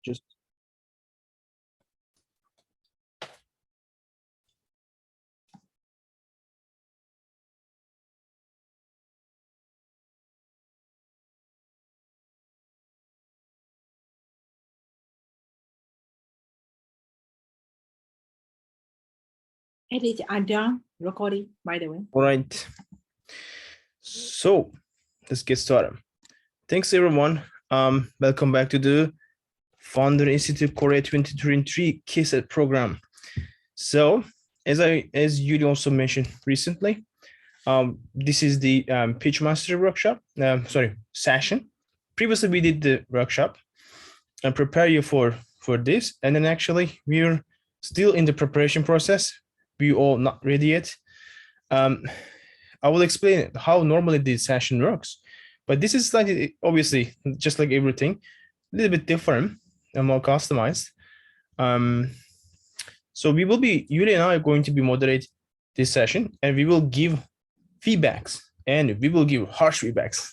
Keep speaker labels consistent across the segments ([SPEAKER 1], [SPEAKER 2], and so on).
[SPEAKER 1] Just
[SPEAKER 2] Edit are done recording, by the way.
[SPEAKER 1] all right. So let's get started. Thanks everyone. Welcome back to the Founder Institute Korea 2023 KSET program. So as you also mentioned recently, this is the pitch mastery workshop. Session. Previously we did the workshop and prepare you for this, and then actually we're still in the preparation process. We all not ready yet. I will explain how normally this session works, but this is slightly, obviously, just like everything, a little bit different and more customized. So Yuri and I are going to be moderate this session, and we will give feedbacks, and we will give harsh feedbacks.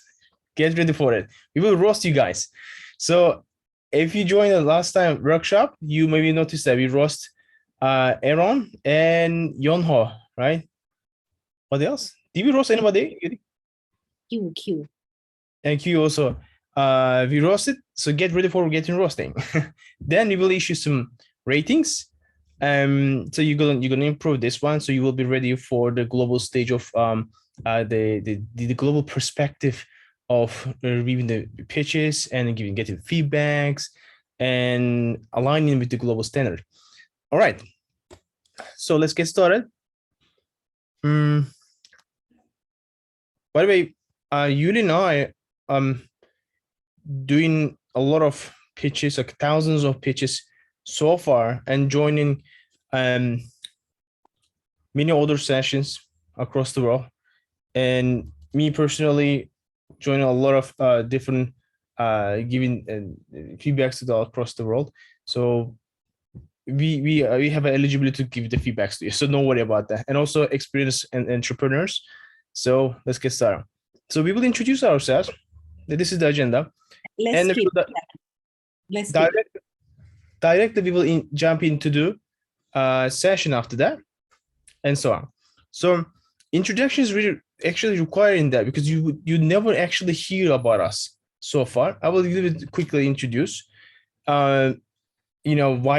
[SPEAKER 1] Get ready for it. We will roast you guys. So if you joined the last time workshop, you maybe noticed that we roast Aaron and Yonho, right? What else? Did we roast anybody?
[SPEAKER 2] Q.
[SPEAKER 1] And Q also. We roasted, so get ready for getting roasting. Then we will issue some ratings. So you're gonna improve this one, so you will be ready for the global stage of the global perspective of reviewing the pitches and getting feedbacks and aligning with the global standard. All right, so let's get started. By the way, Yuri and I doing a lot of pitches, like thousands of pitches so far, and joining many other sessions across the world. And me personally joining a lot of different giving feedbacks to across the world. So we have an eligibility to give the feedbacks to you. So don't worry about that. And also experienced and entrepreneurs. So let's get started. So we will introduce ourselves. This is the agenda.
[SPEAKER 2] Let's skip.
[SPEAKER 1] Directly we will jump into the session after that, and so on. So introduction is really actually required in that, because you never actually hear about us so far. I will quickly introduce why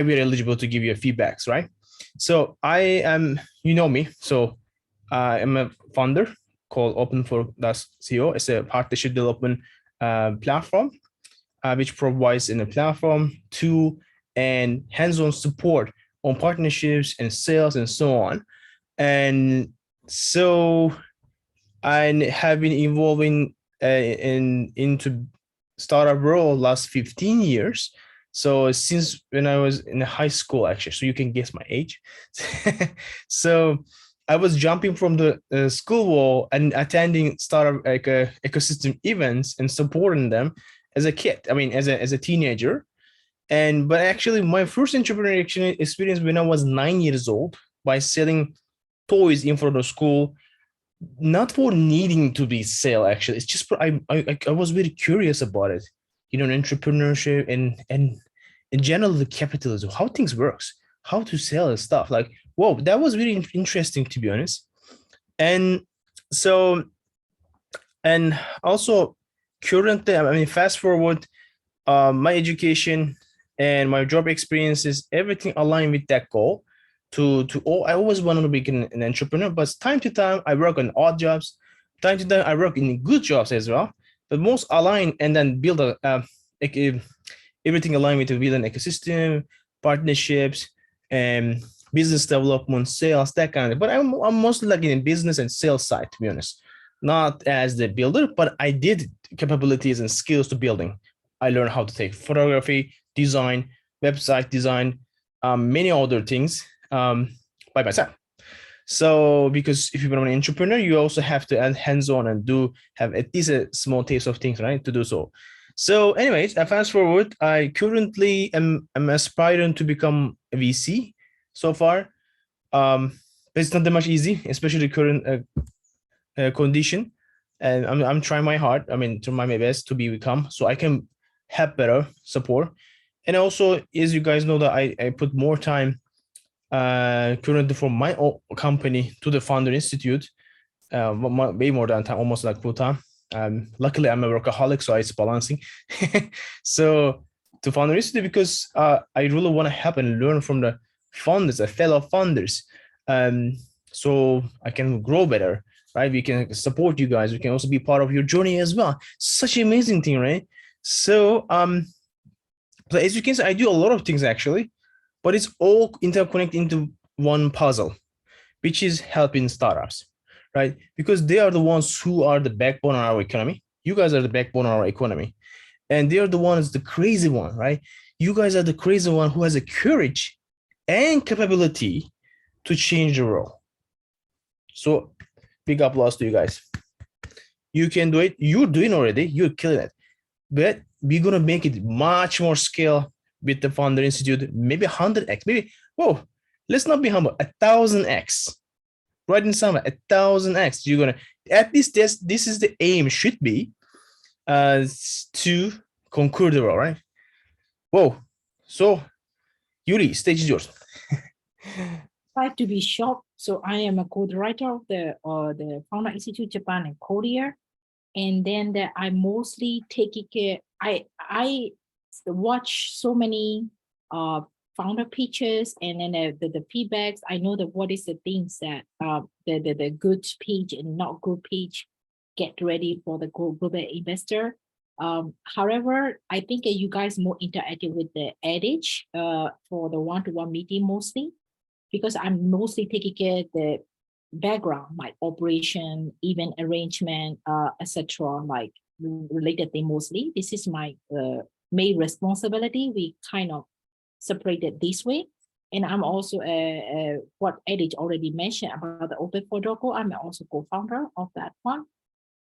[SPEAKER 1] we're eligible to give you feedbacks, right? So I am, me, so I'm a founder called Open4.co. It's a partnership development platform which provides in a platform tool and hands-on support on partnerships and sales and so on. And so I have been evolving into startup world last 15 years. So since when I was in high school, actually, so you can guess my age. So I was jumping from the school wall and attending startup ecosystem events and supporting them as a kid. I mean, as a teenager. But actually, my first entrepreneurial experience when I was 9 years old by selling toys in front of school, not for needing to be sale. Actually, it's just I was very curious about it. Entrepreneurship and in general the capitalism, how things works, how to sell and stuff. Like, whoa, that was really interesting, to be honest. And so, and also currently, I mean, fast forward, my education and my job experiences, everything aligned with that goal. I always wanted to be an entrepreneur, but time to time I work on odd jobs. Time to time I work in good jobs as well. But most aligned, and then build everything aligned with the build an ecosystem, partnerships, and business development, sales, that kind of. But I'm mostly like in business and sales side, to be honest. Not as the builder, but I did capabilities and skills to building. I learned how to take photography, design, website design, many other things by myself. So because if you're an entrepreneur, you also have to add hands-on and have at least a small taste of things, right, to do so. So anyways, fast forward, I currently am aspiring to become a VC so far. But it's not that much easy, especially the current condition. And I'm trying my hard, to my best to become, so I can have better support. And also, as you guys know, that I put more time currently for my own company to the Founder Institute, way more than time, almost like full time. Luckily, I'm a workaholic, so it's balancing. So to Founder Institute, because I really want to help and learn from the founders, the fellow founders, so I can grow better, right? We can support you guys. We can also be part of your journey as well. Such an amazing thing, right? So so as you can see, I do a lot of things actually, but it's all interconnected into one puzzle, which is helping startups, right? Because they are the ones who are the backbone of our economy. You guys are the backbone of our economy. And they are the ones, the crazy one, right? You guys are the crazy one who has the courage and capability to change the world. So big applause to you guys. You can do it. You're doing already. You're killing it. But we're going to make it much more scale with the Founder Institute, maybe 100x, maybe, whoa, let's not be humble, 1,000x. Right in summer, 1,000x. You're going to, at least this is the aim, should be to conquer the world, right? Whoa. So, Yuri, stage is yours.
[SPEAKER 2] Try to be short. So I am a co-director of the Founder Institute Japan and Korea. And then I mostly taking care, I watch so many founder pitches, and then the feedbacks. I know that what is the things that the good pitch and not good pitch, get ready for the global investor. However, I think you guys more interactive with the adage for the one-to-one meeting mostly, because I'm mostly taking care of the background, like operation, event arrangement, etc., like related thing mostly. This is my main responsibility. We kind of separated this way. And I'm also what Edith already mentioned about the Open4Doco. I'm also co-founder of that one.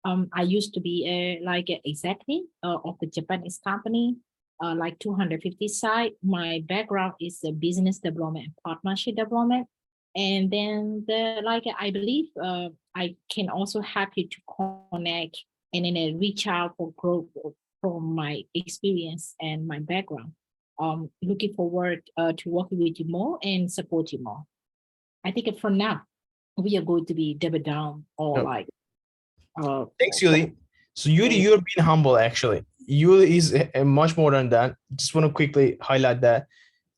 [SPEAKER 2] I used to be like executive of the Japanese company, like 250 side. My background is business development and partnership development. And then I believe I can also help you to connect and then reach out for growth from my experience and my background. Looking forward to working with you more and support you more. I think for now, we are going to be double down or like.
[SPEAKER 1] Thanks, Yuli. So Yuli, you're being humble actually. Yuli is much more than that. Just want to quickly highlight that.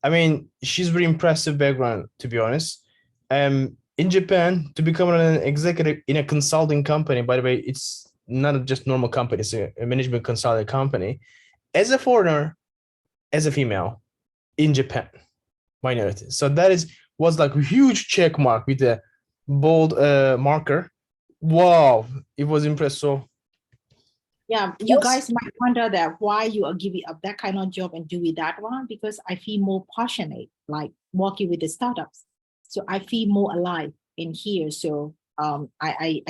[SPEAKER 1] I mean, she's very impressive background, to be honest. In Japan, to become an executive in a consulting company, by the way, it's not just normal company, it's a management consulting company. As a foreigner, as a female in Japan, minority. So that was like a huge check mark with a bold marker. Wow, it was impressive. So
[SPEAKER 2] yeah, you guys might wonder that why you are giving up that kind of job and doing that one, because I feel more passionate, like working with the startups. So I feel more alive in here. So I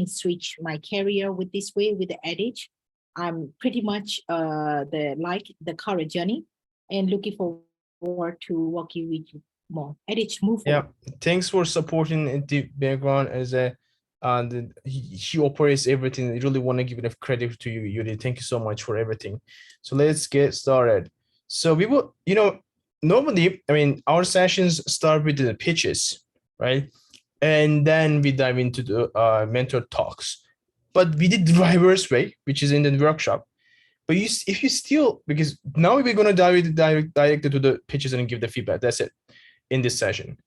[SPEAKER 2] switch my career with this way, with the adage. I'm pretty much the current journey and looking forward to working with you more. Adage, move forward.
[SPEAKER 1] Yeah, thanks for supporting the background as a she operates everything. I really want to give enough credit to you, Yuri. Thank you so much for everything. So let's get started. So we will, normally, I mean, our sessions start with the pitches, right? And then we dive into the mentor talks. But we did the reverse way, which is in the workshop. But if you still, because now we're going to dive directly to the pitches and give the feedback. That's it in this session.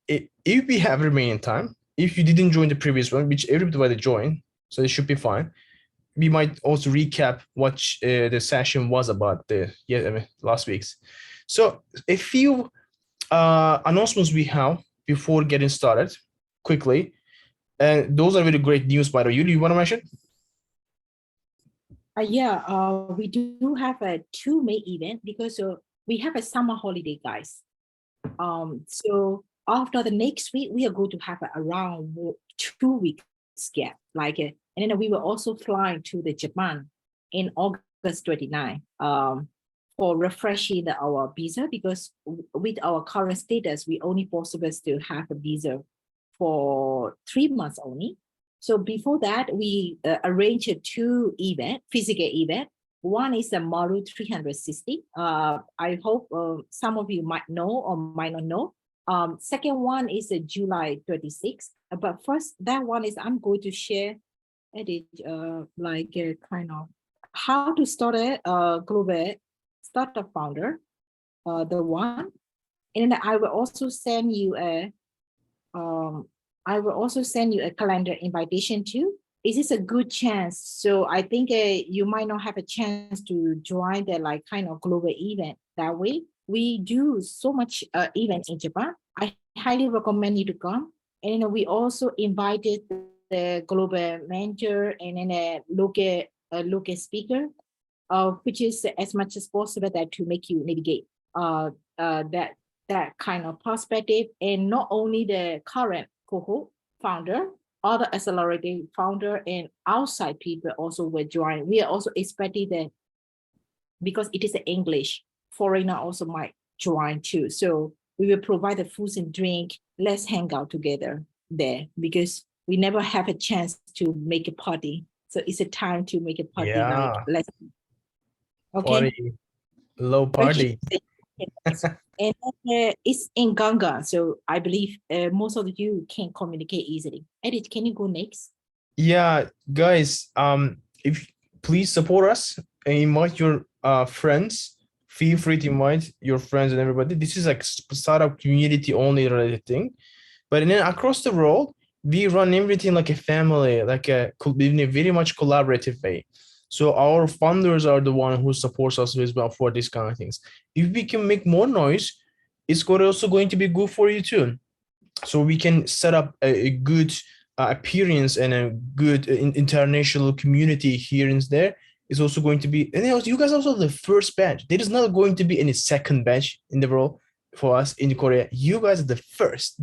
[SPEAKER 1] If we have remaining time, if you didn't join the previous one, which everybody joined, so it should be fine. We might also recap what the session was about last week's. So a few announcements we have before getting started quickly. And those are really great news, by the way. You want to mention?
[SPEAKER 2] We do have a 2 May event because we have a summer holiday, guys. So after the next week, we are going to have around 2 weeks gap, and then we will also fly to the Japan in August 29 for refreshing our visa, because with our current status, we only possible to have a visa for 3 months only. So before that, we arranged 2 physical event, One is the Maru 360. I hope some of you might know or might not know. Second one is the July 26th. But first, that one is I'm going to share edit like a kind of how to start a global startup founder, the one. And then I will also send you a calendar invitation too. Is this a good chance? So I think you might not have a chance to join the like kind of global event that way. We do so much events in Japan. I highly recommend you to come. And we also invited the global mentor and then a local speaker, which is as much as possible that to make you navigate that kind of perspective. And not only the current cohort founder, other accelerated founder and outside people also will join. We are also expecting that because it is English, foreigner also might join too. So we will provide the food and drink. Let's hang out together there because we never have a chance to make a party. So it's a time to make a party.
[SPEAKER 1] Yeah.
[SPEAKER 2] Like let's okay.
[SPEAKER 1] Party. Low party.
[SPEAKER 2] And it's in Ganga, so I believe most of you can communicate easily. Edith, can you go next?
[SPEAKER 1] Yeah, guys, if please support us and invite your friends. Feel free to invite your friends and everybody. This is like startup community only related thing, but then across the world, we run everything like a family, like in a very much collaborative way. So our founders are the one who supports us as well for these kind of things. If we can make more noise, it's also going to be good for you too. So we can set up a good appearance and a good international community here and there. It's also going to be, and you guys are also the first batch. There is not going to be any second batch in the world for us in Korea. You guys are the first.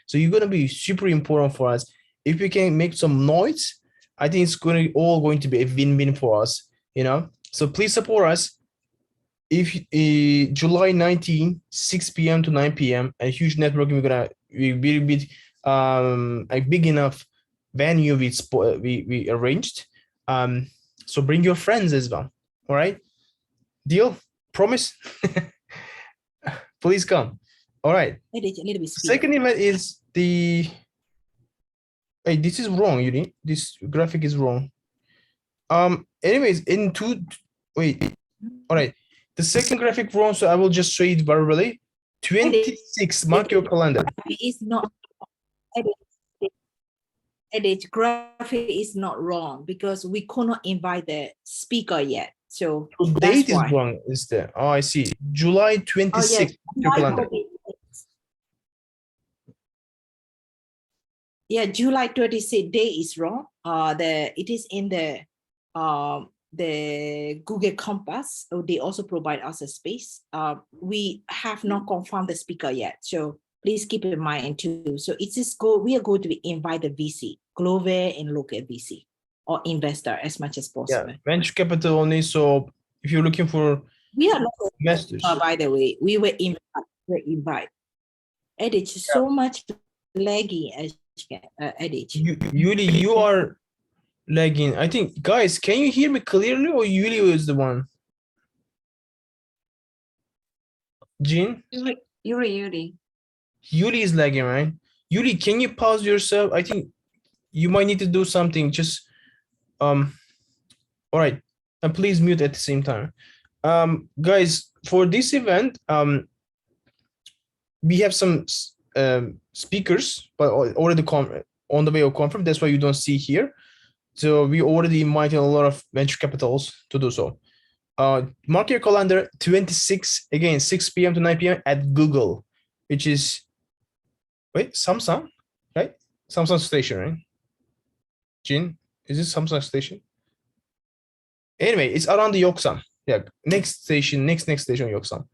[SPEAKER 1] So you're going to be super important for us. If we can make some noise, I think it's all going to be a win-win for us, you know. So please support us. If July 19, 6 p.m. to 9 p.m. a huge networking, we will be a big enough venue we arranged. So bring your friends as well. All right, deal? Promise? Please come. All right.
[SPEAKER 2] A little bit
[SPEAKER 1] Second event is the. Hey, this is wrong, Yuri. This graphic is wrong. Anyways, wait. All right. The second graphic wrong, so I will just show it verbally. 26, mark your calendar.
[SPEAKER 2] It's not. Edit graphic is not wrong because we could not invite the speaker yet. So
[SPEAKER 1] the date is wrong, is there? Oh, I see. July 26th. Your calendar.
[SPEAKER 2] Yeah, July 26th day is wrong. It is in the Google Compass. So they also provide us a space. We have not confirmed the speaker yet, so please keep in mind too. So it's just we are going to invite the VC, global and local VC or investor as much as possible.
[SPEAKER 1] Yeah, venture capital only. So if you're looking for investors,
[SPEAKER 2] by the way, we will invite. Edit so much laggy as Edit.
[SPEAKER 1] Yuli, you are lagging. I think, guys, can you hear me clearly, or Yuli is the one? Jean?
[SPEAKER 2] Yuri.
[SPEAKER 1] Yuli is lagging, right? Yuli, can you pause yourself? I think you might need to do something. Just all right, and please mute at the same time. Guys, for this event, we have some speakers, but already on the way of confirm. That's why you don't see here. So we already invited a lot of venture capitals to do so. Mark your calendar, 26, again, 6 p.m. to 9 p.m. at Google, which is, wait, Samsung, right? Samsung station, right? Jin, is this Samsung station? Anyway, it's around the Yoksam. Yeah, next station, next station, Yoksam.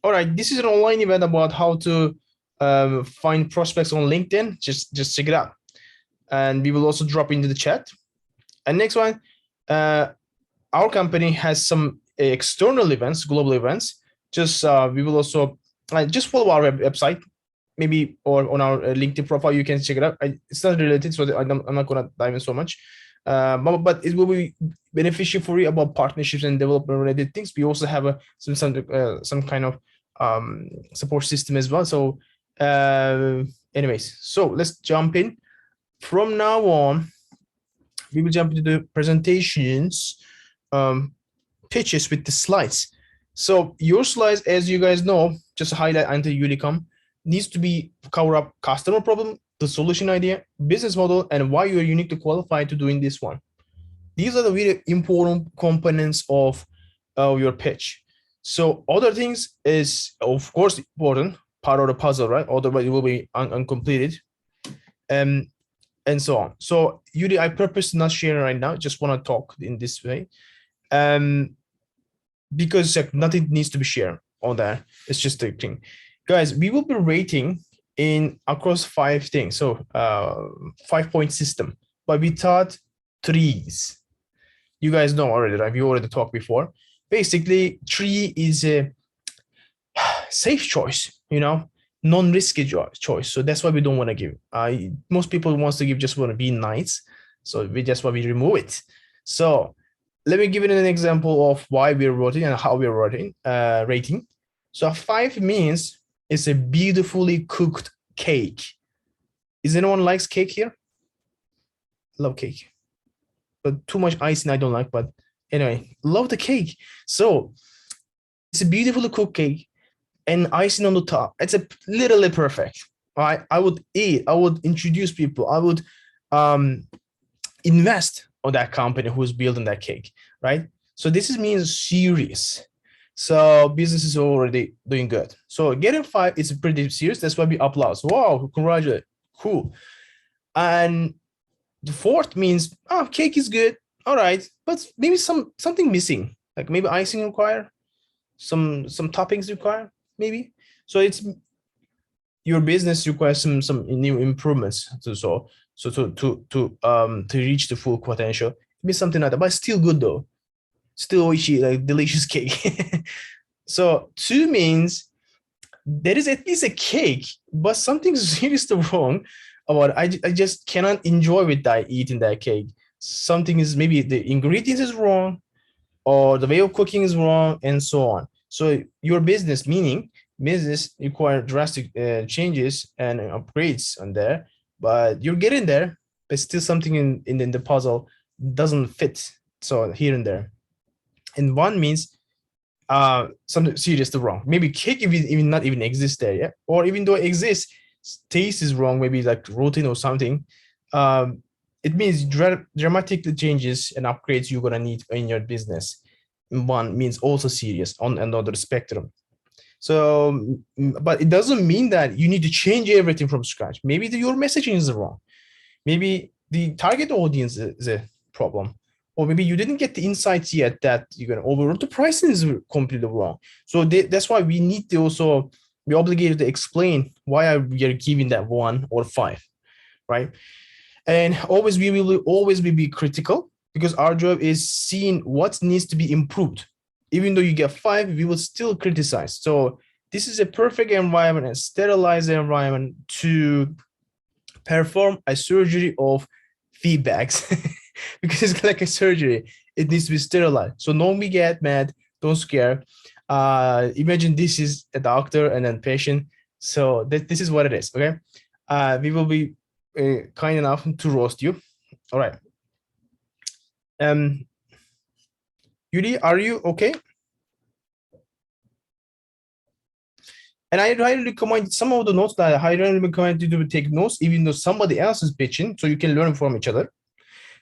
[SPEAKER 1] All right, this is an online event about how to find prospects on LinkedIn. Just check it out. And we will also drop into the chat. And next one, our company has some external events, global events. Just we will also just follow our website, maybe, or on our LinkedIn profile. You can check it out. It's not related, so I'm not gonna dive in so much. But it will be beneficial for you about partnerships and development related things. We also have some kind of support system as well. So anyways, so let's jump in. From now on, we will jump into the presentations, pitches with the slides. So your slides, as you guys know, just highlight until Unicom, needs to be cover up customer problem, the solution idea, business model, and why you are unique to qualify to doing this one. These are the very important components of your pitch. So other things is, of course, important part of the puzzle, right? Otherwise it will be uncompleted. And so on. So Yuri, I purpose not sharing right now, just want to talk in this way. Because like, nothing needs to be shared on that. It's just a thing. Guys, we will be rating in across 5 things. So 5-point system, but we thought 3s. You guys know already, right? We already talked before. Basically, 3 is a safe choice, you know, non-risky choice. So that's why we don't want to give. Most people wants to give just want to be nice. So that's why we remove it. So let me give you an example of why we're rating and how we're rating. So 5 means it's a beautifully cooked cake. Is anyone likes cake here? Love cake, but too much icing I don't like. But anyway, love the cake. So it's a beautifully cooked cake and icing on the top. It's a literally perfect. Right? I would eat. I would introduce people. I would invest on that company who's building that cake, right? So this means serious. So business is already doing good. So getting 5 is pretty serious. That's why we applause. Wow, congratulate, cool. And the 4th means, oh, cake is good, all right, but maybe something missing, like maybe icing require, some toppings require, maybe. So it's your business requires some new improvements to reach the full potential. Maybe something like that, but still good though. Still oishi, like delicious cake. So 2 means there is at least a cake, but something seriously wrong about it. I just cannot enjoy with that eating that cake. Something is, maybe the ingredients is wrong, or the way of cooking is wrong, and so on. So your business, meaning business, require drastic changes and upgrades on there, but you're getting there, but still something in the puzzle doesn't fit. So here and there. And 1 means something seriously wrong. Maybe cake even not even exist there, yeah? Or even though it exists, taste is wrong, maybe like routine or something. It means dramatically changes and upgrades you're gonna need in your business. 1 means also serious on another spectrum. So, but it doesn't mean that you need to change everything from scratch. Maybe your messaging is wrong. Maybe the target audience is a problem. Or maybe you didn't get the insights yet that you're going to overall the pricing is completely wrong. So that's why we need to also be obligated to explain why we are giving that 1 or 5, right? And always we will always be critical, because our job is seeing what needs to be improved. Even though you get 5, we will still criticize. So this is a perfect environment, a sterilized environment to perform a surgery of feedbacks. Because it's like a surgery, it needs to be sterilized. So don't be get mad, don't scare. Imagine this is a doctor and then patient. So this is what it is, okay? We will be kind enough to roast you. All right. Yuri, are you okay? And I highly recommend some of the notes that I highly recommend you to take notes, even though somebody else is pitching, so you can learn from each other.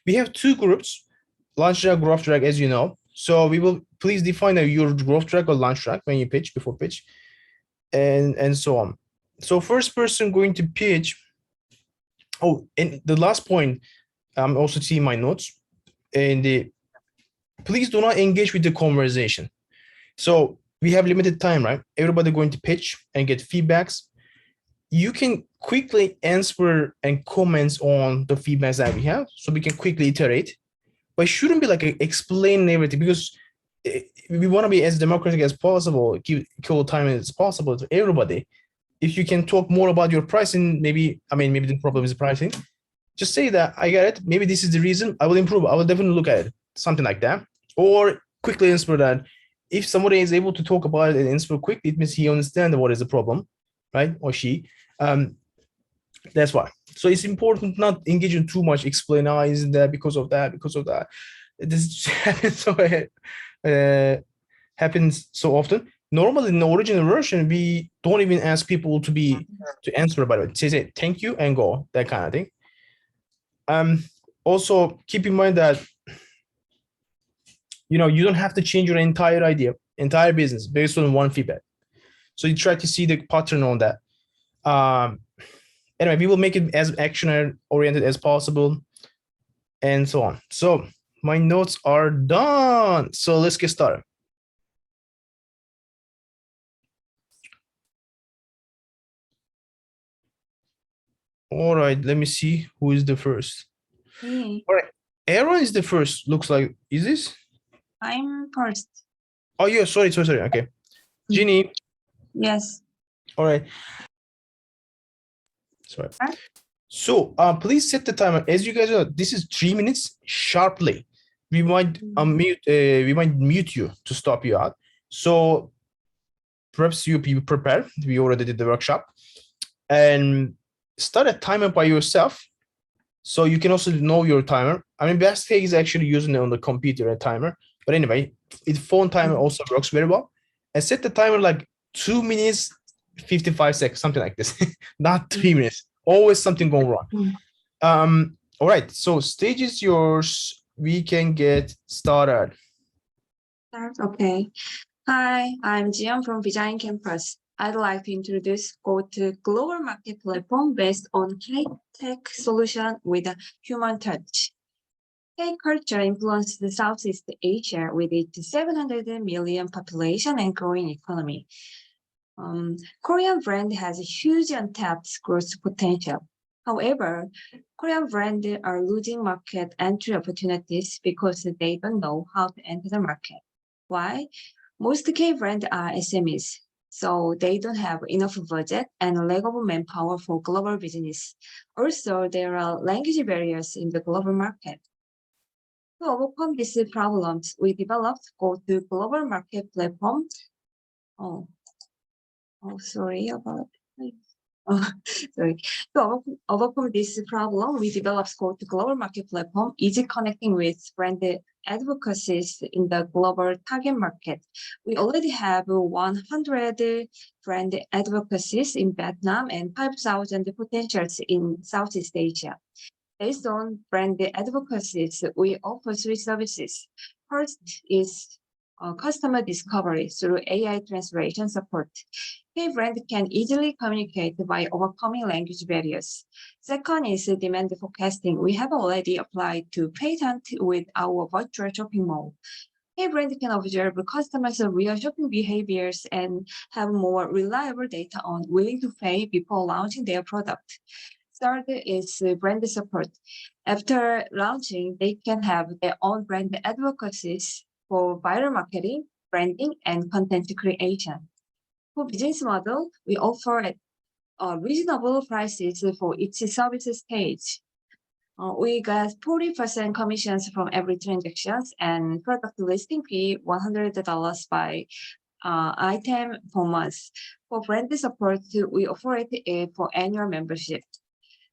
[SPEAKER 1] We have 2 groups, launch track, growth track, as you know. So we will please define your growth track or launch track when you pitch, before pitch, and so on. So first person going to pitch. Oh, and the last point, I'm also seeing my notes. And please do not engage with the conversation. So we have limited time, right? Everybody going to pitch and get feedbacks. You can quickly answer and comments on the feedbacks that we have, so we can quickly iterate, but it shouldn't be like explaining everything, because we want to be as democratic as possible, give equal time as possible to everybody. If you can talk more about your pricing, maybe the problem is pricing. just say that I get it. Maybe this is the reason. I will improve. I will definitely look at it. Something like that. Or quickly answer that. If somebody is able to talk about it and answer quickly, it means he understands what is the problem, right? Or she. That's why. So it's important not engage in too much explaining that because of that, because of that. This happens so often. Normally in the original version, we don't even ask people to answer about it. Say thank you and go, that kind of thing. Also keep in mind that you don't have to change your entire idea, entire business based on one feedback. So you try to see the pattern on that. Anyway, we will make it as action oriented as possible and so on. So my notes are done. So let's get started. All right, let me see who is the first.
[SPEAKER 3] Me.
[SPEAKER 1] All right, Aaron is the first. Looks like, is this?
[SPEAKER 3] I'm first.
[SPEAKER 1] Oh, yeah, sorry. Okay. Ginny.
[SPEAKER 3] Yes.
[SPEAKER 1] All right. Sorry.
[SPEAKER 3] Huh?
[SPEAKER 1] So please set the timer. As you guys know, this is 3 minutes sharply. We might mute you to stop you out. So perhaps you be prepared. We already did the workshop. And start a timer by yourself. So you can also know your timer. I mean, best case is actually using it on the computer a timer. But anyway, the phone timer also works very well. And set the timer like 2 minutes, 55 seconds, something like this. Not 3 minutes. Always something going wrong. All right, so stage is yours. We can get started.
[SPEAKER 3] Okay. Hi, I'm Jian from Design Campus. I'd like to introduce GoTo global market platform based on high-tech solution with a human touch. K-culture influenced Southeast Asia with its 700 million population and growing economy. Korean brand has a huge untapped growth potential. However, Korean brands are losing market entry opportunities because they don't know how to enter the market. Why? Most K brands are SMEs, so they don't have enough budget and lack of manpower for global business. Also, there are language barriers in the global market. To overcome these problems, we developed GoTo global market platform. Sorry about it. Sorry. To overcome this problem, we developed GoTo global market platform, easy connecting with brand advocacies in the global target market. We already have 100 brand advocacies in Vietnam and 5,000 potentials in Southeast Asia. Based on brand advocacies, we offer 3 services. First is customer discovery through AI translation support. K-brand can easily communicate by overcoming language barriers. Second is demand forecasting. We have already applied to patent with our virtual shopping mall. K-brand can observe customers' real shopping behaviors and have more reliable data on willing to pay before launching their product. Third is brand support. After launching, they can have their own brand advocacies for viral marketing, branding, and content creation. For business model, we offer reasonable prices for each service stage. We got 40% commissions from every transactions and product listing fee $100 by item per month. For brand support, we offer it for annual membership.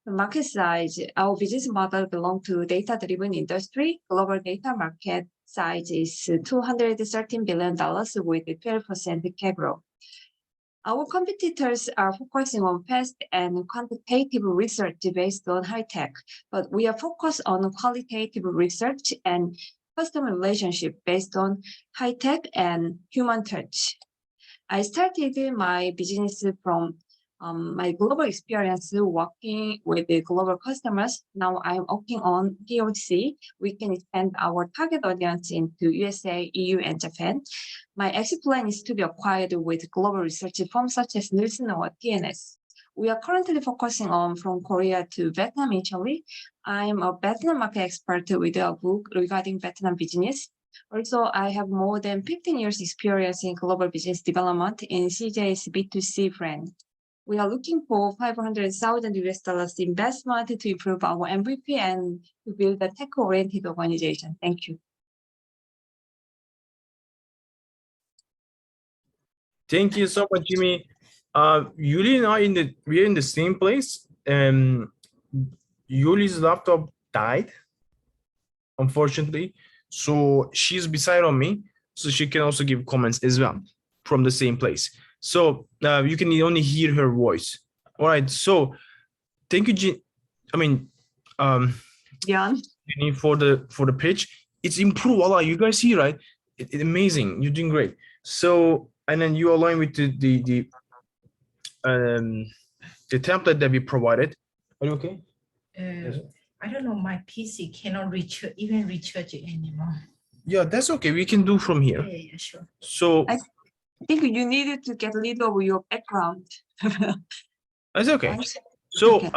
[SPEAKER 3] The market size, our business model belongs to data-driven industry. Global data market size is $213 billion with 12% CAGR. Our competitors are focusing on fast and quantitative research based on high tech, but we are focused on qualitative research and customer relationship based on high tech and human touch. I started my business from my global experience working with the global customers. Now I'm working on POC. We can expand our target audience into USA, EU, and Japan. My exit plan is to be acquired with global research firms such as Nielsen or TNS. We are currently focusing on from Korea to Vietnam initially. I'm a Vietnam market expert with a book regarding Vietnam business. Also, I have more than 15 years experience in global business development in CJ's B2C brand. We are looking for 500,000 US dollars investment to improve our MVP and to build a tech-oriented organization. Thank you.
[SPEAKER 1] Thank you so much, Jimmy. Yuli and I we're in the same place. Yuli's laptop died, unfortunately. So she's beside on me, so she can also give comments as well from the same place. So you can only hear her voice. All right. So thank you,
[SPEAKER 3] Jan.
[SPEAKER 1] Jenny, for the pitch. It's improved a lot. You guys see, right? It's amazing. You're doing great. So and then you align with the template that we provided. Are you okay? Yes.
[SPEAKER 2] I don't know, my PC cannot even recharge it anymore.
[SPEAKER 1] Yeah, that's okay. We can do from here.
[SPEAKER 2] Yeah, sure.
[SPEAKER 1] So
[SPEAKER 3] I think you needed to get rid of your background.
[SPEAKER 1] that's okay. So
[SPEAKER 3] Okay.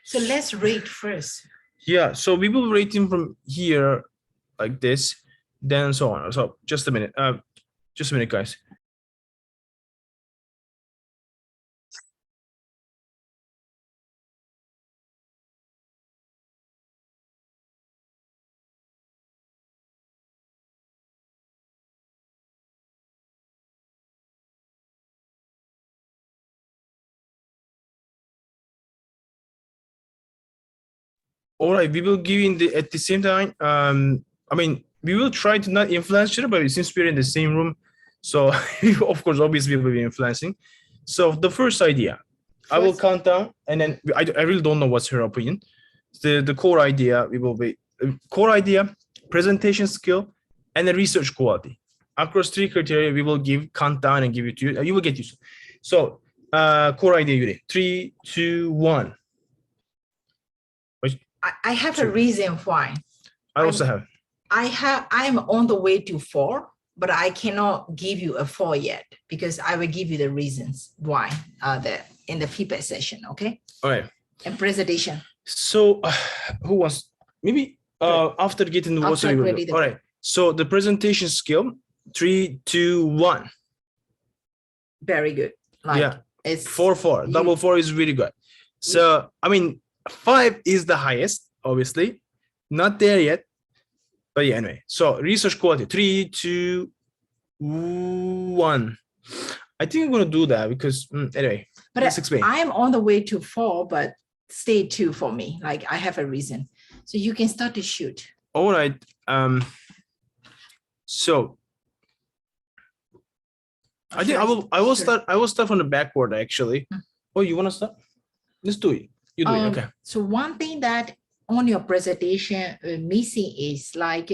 [SPEAKER 2] So let's rate first.
[SPEAKER 1] yeah, so we will rate him from here like this, then so on. So just a minute. Just a minute, guys. All right, we will give in at the same time. We will try to not influence each other, but since we're in the same room, so of course, obviously, we will be influencing. So the first idea, I will count down, and then I really don't know what's her opinion. The core idea core idea, presentation skill, and the research quality. Across 3 criteria, we will count down and give it to you. You will get used. So core idea, Yuri. 3, 2, 1.
[SPEAKER 2] I have a reason why.
[SPEAKER 1] I also have.
[SPEAKER 2] I'm on the way to 4, but I cannot give you a 4 yet because I will give you the reasons why in the feedback session. Okay.
[SPEAKER 1] All right.
[SPEAKER 2] And presentation.
[SPEAKER 1] So who wants maybe after getting the water? All right. So the presentation skill, 3, 2, 1.
[SPEAKER 2] Very good.
[SPEAKER 1] Yeah. It's 4, 4. Double 4 is really good. So 5 is the highest, obviously. Not there yet. But yeah, anyway. So research quality, 3, 2, 1. I think I'm gonna do that because anyway.
[SPEAKER 2] But
[SPEAKER 1] let's explain.
[SPEAKER 2] I'm on the way to 4, but stay 2 for me. Like I have a reason. So you can start to shoot.
[SPEAKER 1] All right. So I think I will start from the backward actually. Oh, you want to start? Let's do it. You do it. Okay.
[SPEAKER 2] So one thing that on your presentation missing is like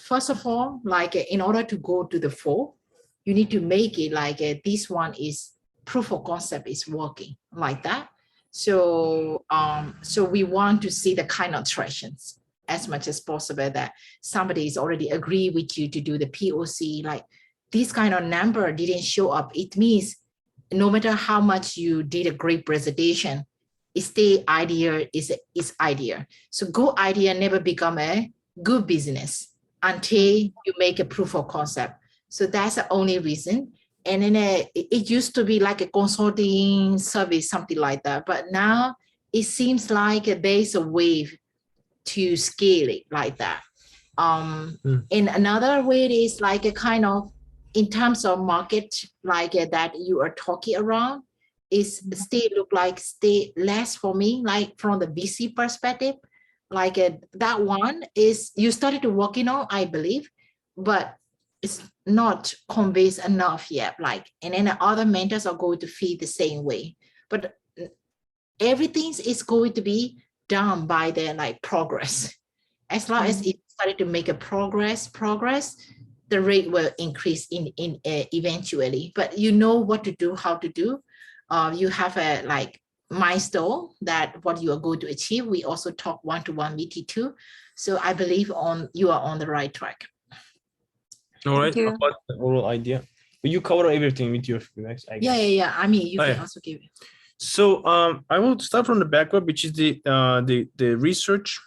[SPEAKER 2] first of all, like in order to go to the 4, you need to make it like this one is proof of concept is working like that. So so we want to see the kind of tractions as much as possible that somebody is already agree with you to do the POC. Like this kind of number didn't show up. It means no matter how much you did a great presentation, it's the idea is idea. So good idea never become a good business until you make a proof of concept. So that's the only reason. And then it used to be like a consulting service, something like that. But now it seems like there's a wave to scale it like that. And another way is like a kind of, in terms of market, like that you are talking around, is stay less for me, like from the VC perspective, like that one is you started to working on, I believe, but it's not convinced enough yet. Like, and then the other mentors are going to feel the same way, but everything is going to be done by the like progress. As long as it started to make a progress, the rate will increase in eventually. But you know what to do, how to do. You have a like milestone that what you are going to achieve. We also talk one-to-one meeting too. So I believe you are on the right track.
[SPEAKER 1] All right. About the overall idea, but you cover everything with your feedbacks.
[SPEAKER 2] Yeah. I mean, you can also give it.
[SPEAKER 1] So I will start from the backward, which is the research.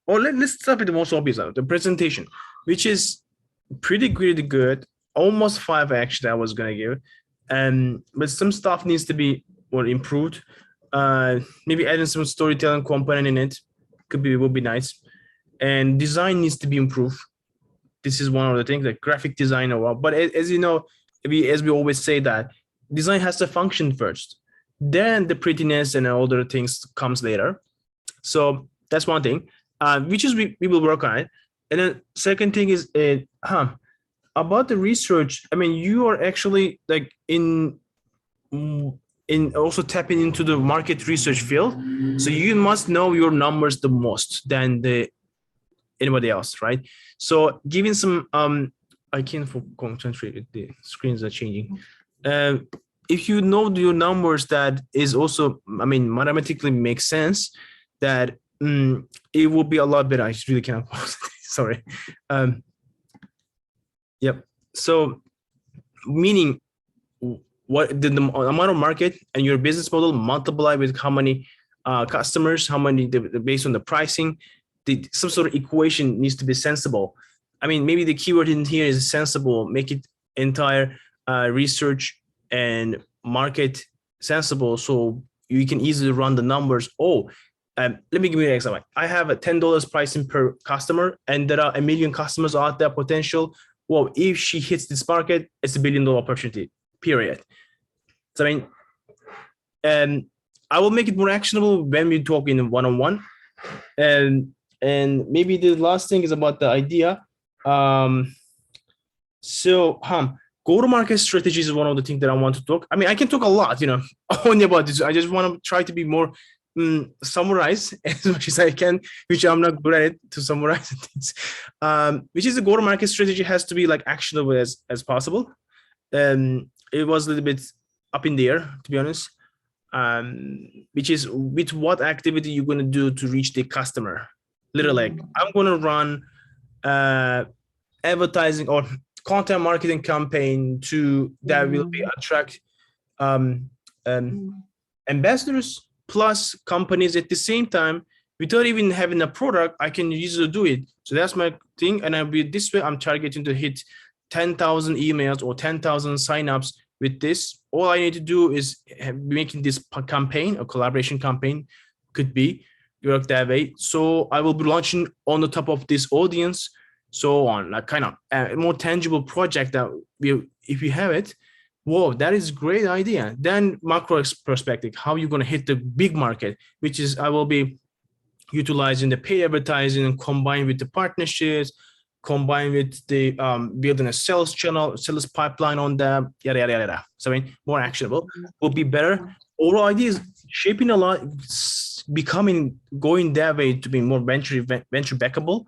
[SPEAKER 1] Or let's start with the most obvious, the presentation, which is pretty good. almost 5 actually I was gonna give. But some stuff needs to be more improved. Maybe adding some storytelling component in it would be nice. And design needs to be improved. This is one of the things, like graphic design or what. But as you know, as we always say that design has to function first. Then the prettiness and all the things comes later. So that's one thing, which is we will work on it. And then second thing is about the research. I mean, you are actually like in also tapping into the market research field. So you must know your numbers the most than anybody else, right? So giving some I can't concentrate, the screens are changing. If you know your numbers, that is also, I mean, mathematically makes sense, that it will be a lot better. I really cannot sorry. Yep. So meaning what the amount of market and your business model multiply with how many customers, how many based on the pricing, some sort of equation needs to be sensible. I mean, maybe the keyword in here is sensible, make it entire research and market sensible, so you can easily run the numbers. Let me give you an example. I have a $10 pricing per customer, and there are 1 million customers out there potential. Well, if she hits this market, it's $1 billion opportunity, period. So I mean, I will make it more actionable when we talk in one-on-one. And maybe the last thing is about the idea. Go-to-market strategies is one of the things that I want to talk. I mean, I can talk a lot, only about this. I just want to try to be more summarize as much as I can, which I'm not good at it, to summarize things. Which is the go-to-market strategy has to be like actionable as possible. It was a little bit up in the air, to be honest. Which is with what activity you're going to do to reach the customer. Literally, like, I'm going to run advertising or content marketing campaign that will be attract ambassadors plus companies at the same time. Without even having a product, I can easily do it. So that's my thing. And I'll be this way, I'm targeting to hit 10,000 emails or 10,000 signups with this. All I need to do is making this campaign, a collaboration campaign, could be work that way. So I will be launching on the top of this audience, so on, like kind of a more tangible project that if you have it, whoa, that is a great idea. Then macro perspective, how you're going to hit the big market, which is I will be utilizing the paid advertising and combined with the partnerships, combined with the building a sales channel, sales pipeline on that, yada, yada, yada. So I mean, more actionable will be better. Overall idea is shaping a lot, going that way to be more venture backable.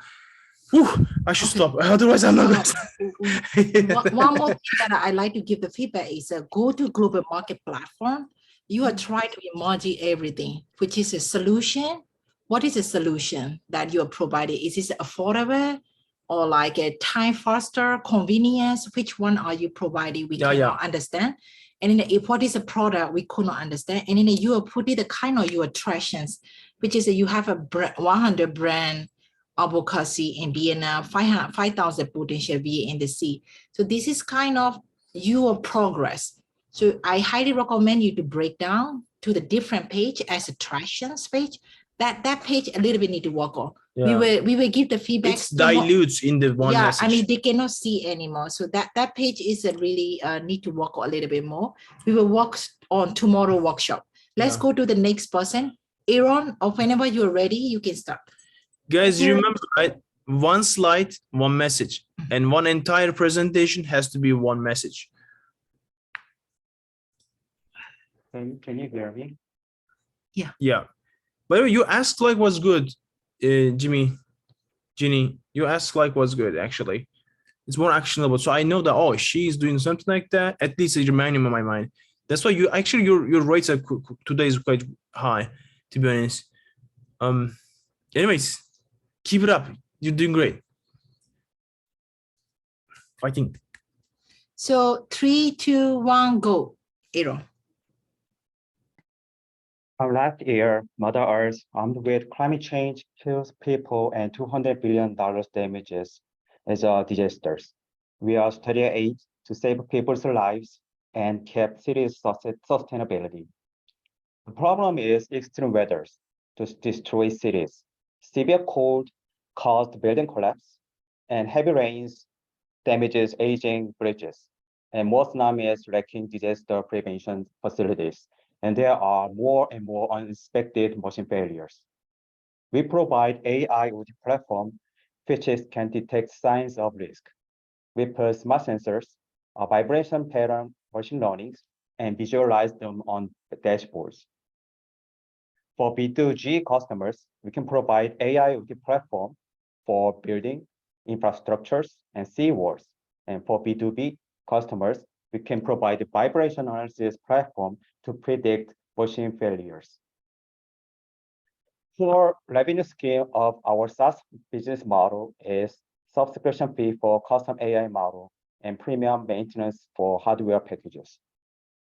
[SPEAKER 1] Whew, I should stop. Otherwise, I'm not going to.
[SPEAKER 2] One more thing that I like to give the feedback is a go-to global market platform. You are trying to emoji everything, which is a solution. What is a solution that you are providing? Is this affordable or like a time faster, convenience? Which one are you providing? We cannot understand. And then if what is a product, we could not understand. And then you are putting the kind of your attractions, which is you have a 100 brand advocacy in Vietnam, 5,000 potential VA in the sea. So this is kind of your progress. So I highly recommend you to break down to the different page as attractions page. That page a little bit need to work on. Yeah. We will give the feedback.
[SPEAKER 1] It's dilutes in the one message.
[SPEAKER 2] I mean, they cannot see anymore. So that page is a really need to work on a little bit more. We will work on tomorrow workshop. Let's go to the next person. Aaron, or whenever you're ready, you can start.
[SPEAKER 1] Guys, you remember, right? One slide, one message, and one entire presentation has to be one message.
[SPEAKER 4] Can you hear me?
[SPEAKER 2] Yeah.
[SPEAKER 1] Yeah. By the way, you asked like what's good, Ginny. You asked like what's good. Actually, it's more actionable. So I know that she's doing something like that. At least it's reminding me in my mind. That's why your rates are today is quite high, to be honest. Anyways, keep it up. You're doing great. Fighting.
[SPEAKER 2] So 3, 2, 1, go. Aaron.
[SPEAKER 4] Last year, Mother Earth, armed with climate change, kills people and $200 billion damages as a disaster. We are studying to save people's lives and keep cities' sustainability. The problem is extreme weather to destroy cities. Severe cold caused building collapse, and heavy rains damages aging bridges, and more tsunamis lacking disaster prevention facilities. And there are more and more unexpected machine failures. We provide AI OT platform which can detect signs of risk. We put smart sensors, a vibration pattern machine learning, and visualize them on the dashboards. For B2G customers, we can provide AI OT platform for building, infrastructures, and seawalls. And for B2B customers, we can provide a vibration analysis platform to predict machine failures. For revenue scheme of our SaaS business model is subscription fee for custom AI model and premium maintenance for hardware packages.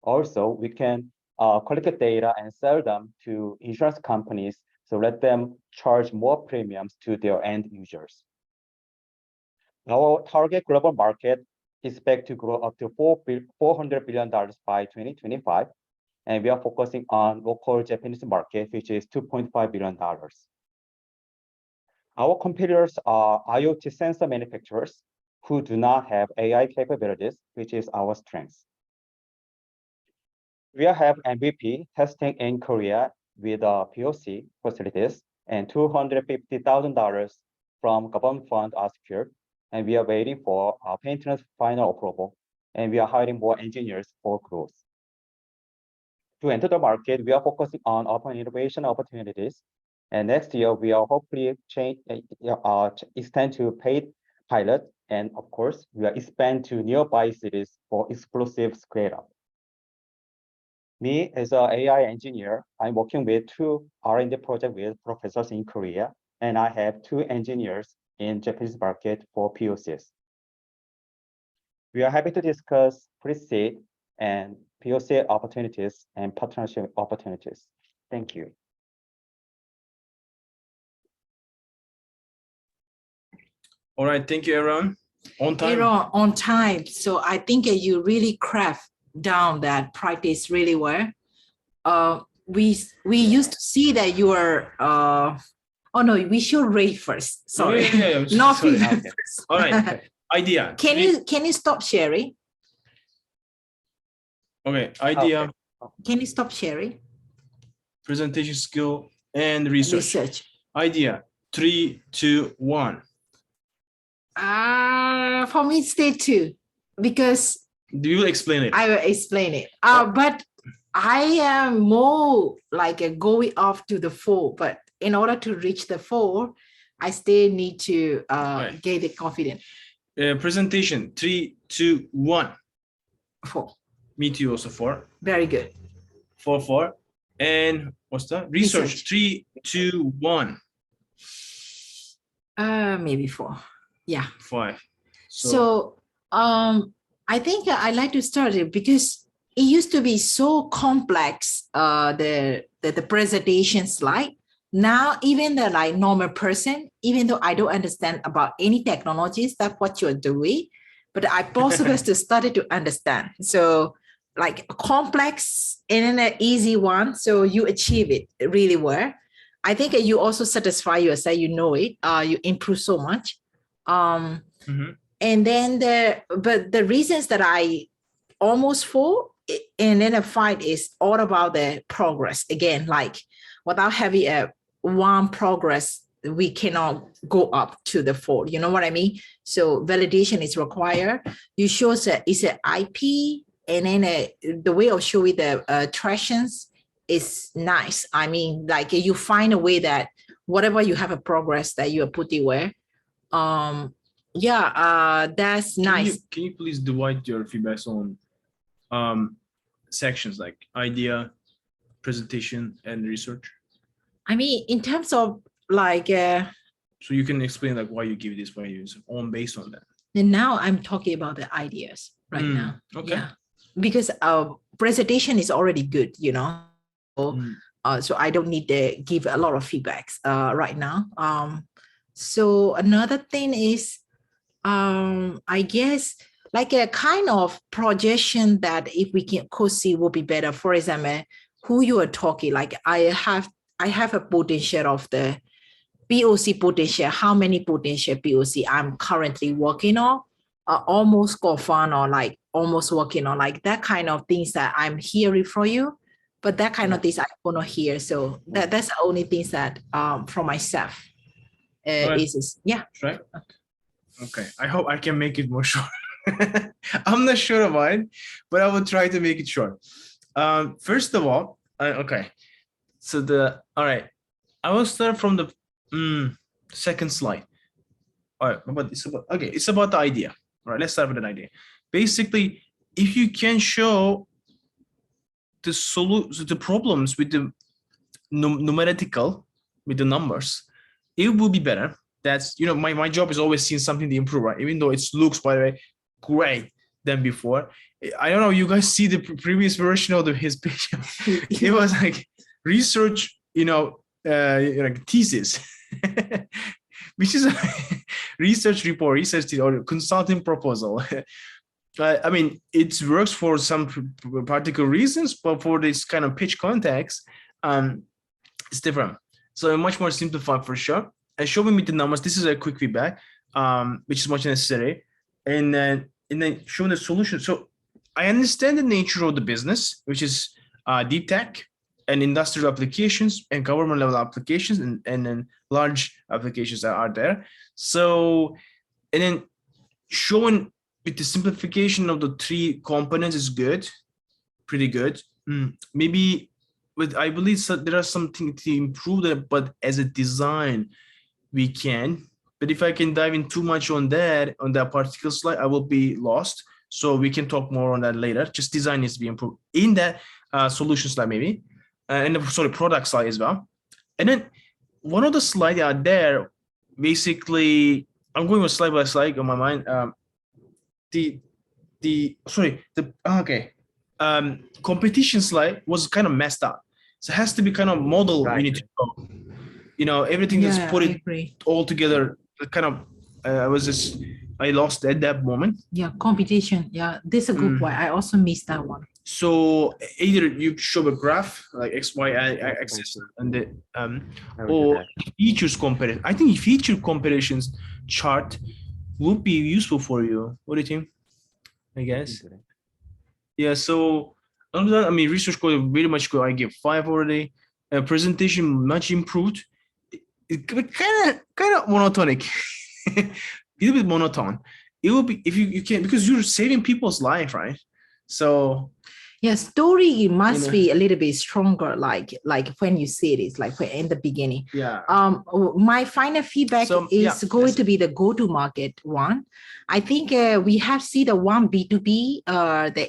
[SPEAKER 4] Also, we can collect data and sell them to insurance companies, so let them charge more premiums to their end users. Our target global market is expected to grow up to $400 billion by 2025, and we are focusing on local Japanese market, which is $2.5 billion. Our competitors are IoT sensor manufacturers who do not have AI capabilities, which is our strength. We have MVP testing in Korea with POC facilities, and $250,000 from government fund are secured, and we are waiting for maintenance final approval, and we are hiring more engineers for growth. To enter the market, we are focusing on open innovation opportunities, and next year we are hopefully extend to paid pilot, and of course we are expand to nearby cities for explosive scale up. Me as an AI engineer, I'm working with 2 R&D projects with professors in Korea, and I have 2 engineers in Japanese market for POCs. We are happy to discuss pre-seed and POC opportunities and partnership opportunities. Thank you.
[SPEAKER 1] All right, thank you, Aaron. On time.
[SPEAKER 2] Aaron, on time. So I think you really craft down that practice really well. We used to see that you were oh no, we should rate first. Sorry.
[SPEAKER 1] Yeah.
[SPEAKER 2] Not
[SPEAKER 1] Sorry.
[SPEAKER 2] feedback
[SPEAKER 1] Okay.
[SPEAKER 2] first.
[SPEAKER 1] All right. Idea.
[SPEAKER 2] Can you stop sharing?
[SPEAKER 1] Okay. Idea,
[SPEAKER 2] Can you stop sharing?
[SPEAKER 1] presentation skill, and research. Idea. 3, 2, 1.
[SPEAKER 2] For me, stay 2, because
[SPEAKER 1] Do you explain it?
[SPEAKER 2] I will explain it. But I am more like going off to the 4, but in order to reach the 4, I still need to
[SPEAKER 1] Right.
[SPEAKER 2] get the confidence.
[SPEAKER 1] Presentation. 3, 2, 1.
[SPEAKER 2] 4.
[SPEAKER 1] Me too. Also 4.
[SPEAKER 2] Very good.
[SPEAKER 1] 4. And what's that? Research. 3, 2, 1.
[SPEAKER 2] Maybe 4. Yeah.
[SPEAKER 1] 5.
[SPEAKER 2] So I think I like to start it because it used to be so complex, the presentation slide. Now, even the like normal person, even though I don't understand about any technologies, that's what you're doing, but I possible to study to understand. So like a complex and then an easy one. So you achieve it really well. I think you also satisfy yourself, you know it, you improve so much. And then the reasons that I almost fall and then a fight is all about the progress. Again, like without having a one progress, we cannot go up to the 4. You know what I mean? So validation is required. You show that it's an IP, and then the way of showing the tractions is nice. I mean, like you find a way that whatever you have a progress that you are putting where. That's nice.
[SPEAKER 1] Can you please divide your feedbacks on sections like idea, presentation, and research?
[SPEAKER 2] I mean, in terms of like
[SPEAKER 1] so you can explain like why you give this values on based on that.
[SPEAKER 2] and now I'm talking about the ideas right now.
[SPEAKER 1] Okay.
[SPEAKER 2] Yeah, because presentation is already good, you know. So I don't need to give a lot of feedbacks right now. So another thing is I guess like a kind of projection that if we can could see will be better. For example, who you are talking, like I have a potential of the POC potential, how many potential POC I'm currently working on, almost got fun or like almost working on, like that kind of things that I'm hearing from you. But that kind of things I want to hear. So that's the only things that from myself
[SPEAKER 1] Right.
[SPEAKER 2] is yeah.
[SPEAKER 1] Right. Okay. I hope I can make it more short. I'm not sure about it, but I will try to make it short. First of all, okay. So all right. I will start from the second slide. All right, but it's about the idea. All right, let's start with an idea. Basically, if you can show the problems with the numerical, with the numbers, it will be better. That's, you know, my job is always seeing something to improve, right? Even though it looks, by the way, great than before. I don't know, you guys see the previous version of his page. It was like research, like thesis, which is a research report, research or consulting proposal. I mean, it works for some particular reasons, but for this kind of pitch context, it's different. So much more simplified for sure. And showing me the numbers, this is a quick feedback, which is much necessary. And then showing the solution. So I understand the nature of the business, which is deep tech and industrial applications and government level applications and then large applications that are there. So, and then showing with the simplification of the three components is good, pretty good. Maybe with, I believe there are something to improve that, but as a design, we can. But if I can dive in too much on that particular slide, I will be lost. So we can talk more on that later. Just design needs to be improved in that solution slide maybe. And sorry, product slide as well. And then one of the slides are there, basically, I'm going with slide by slide on my mind. Competition slide was kind of messed up. So it has to be kind of model.
[SPEAKER 4] Right.
[SPEAKER 1] We need to go. You know, everything is put it all together. Kind of, I lost at that moment.
[SPEAKER 2] Yeah, competition. Yeah, this is a good point. I also missed that one.
[SPEAKER 1] So either you show a graph like X, Y, axis, and the or features comparison. I think feature comparisons chart would be useful for you. What do you think? I guess. Yeah. So other than that, I mean, research code very much good. I give 5 already. Presentation much improved. It kind of monotonic. A little bit monotone. It will be if you can, because you're saving people's life, right? So
[SPEAKER 2] yeah, story must be a little bit stronger, like when you see it, like in the beginning.
[SPEAKER 1] Yeah.
[SPEAKER 2] My final feedback is going to be the go-to-market one. I think we have seen the one B2B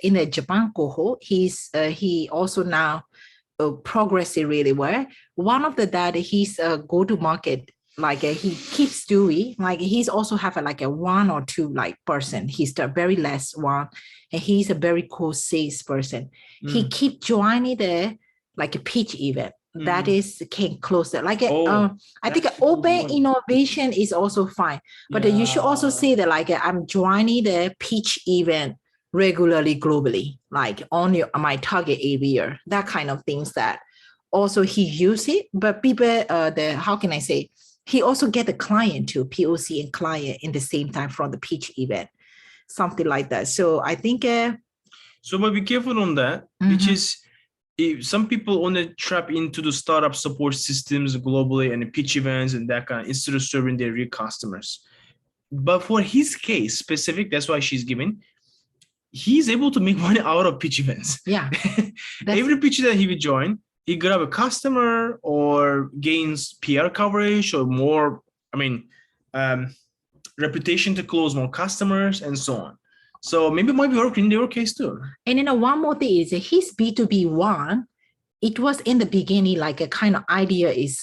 [SPEAKER 2] in the Japan cohort. He also now progressing really well. One of the that he's go-to-market, like he keeps doing, like he's also have a 1 or 2 like person. He's the very last one, and he's a very cool sales person. He keep joining the like a pitch event that is can close it. Like I think open innovation is also fine, but you should also see that like I'm joining the pitch event regularly globally, like on my target area, that kind of things that also he use it, but people how can I say, he also get the client to POC and client in the same time from the pitch event, something like that. So I think
[SPEAKER 1] so but be careful on that, which is if some people want to trap into the startup support systems globally and the pitch events and that kind of, instead of serving their real customers. But for his case specific, that's why she's giving, he's able to make money out of pitch events.
[SPEAKER 2] Yeah.
[SPEAKER 1] Every pitch that he would join, he grab a customer or gains PR coverage or more, reputation to close more customers and so on. So maybe it might be working in your case too.
[SPEAKER 2] And then one more thing is his B2B one, it was in the beginning like a kind of idea is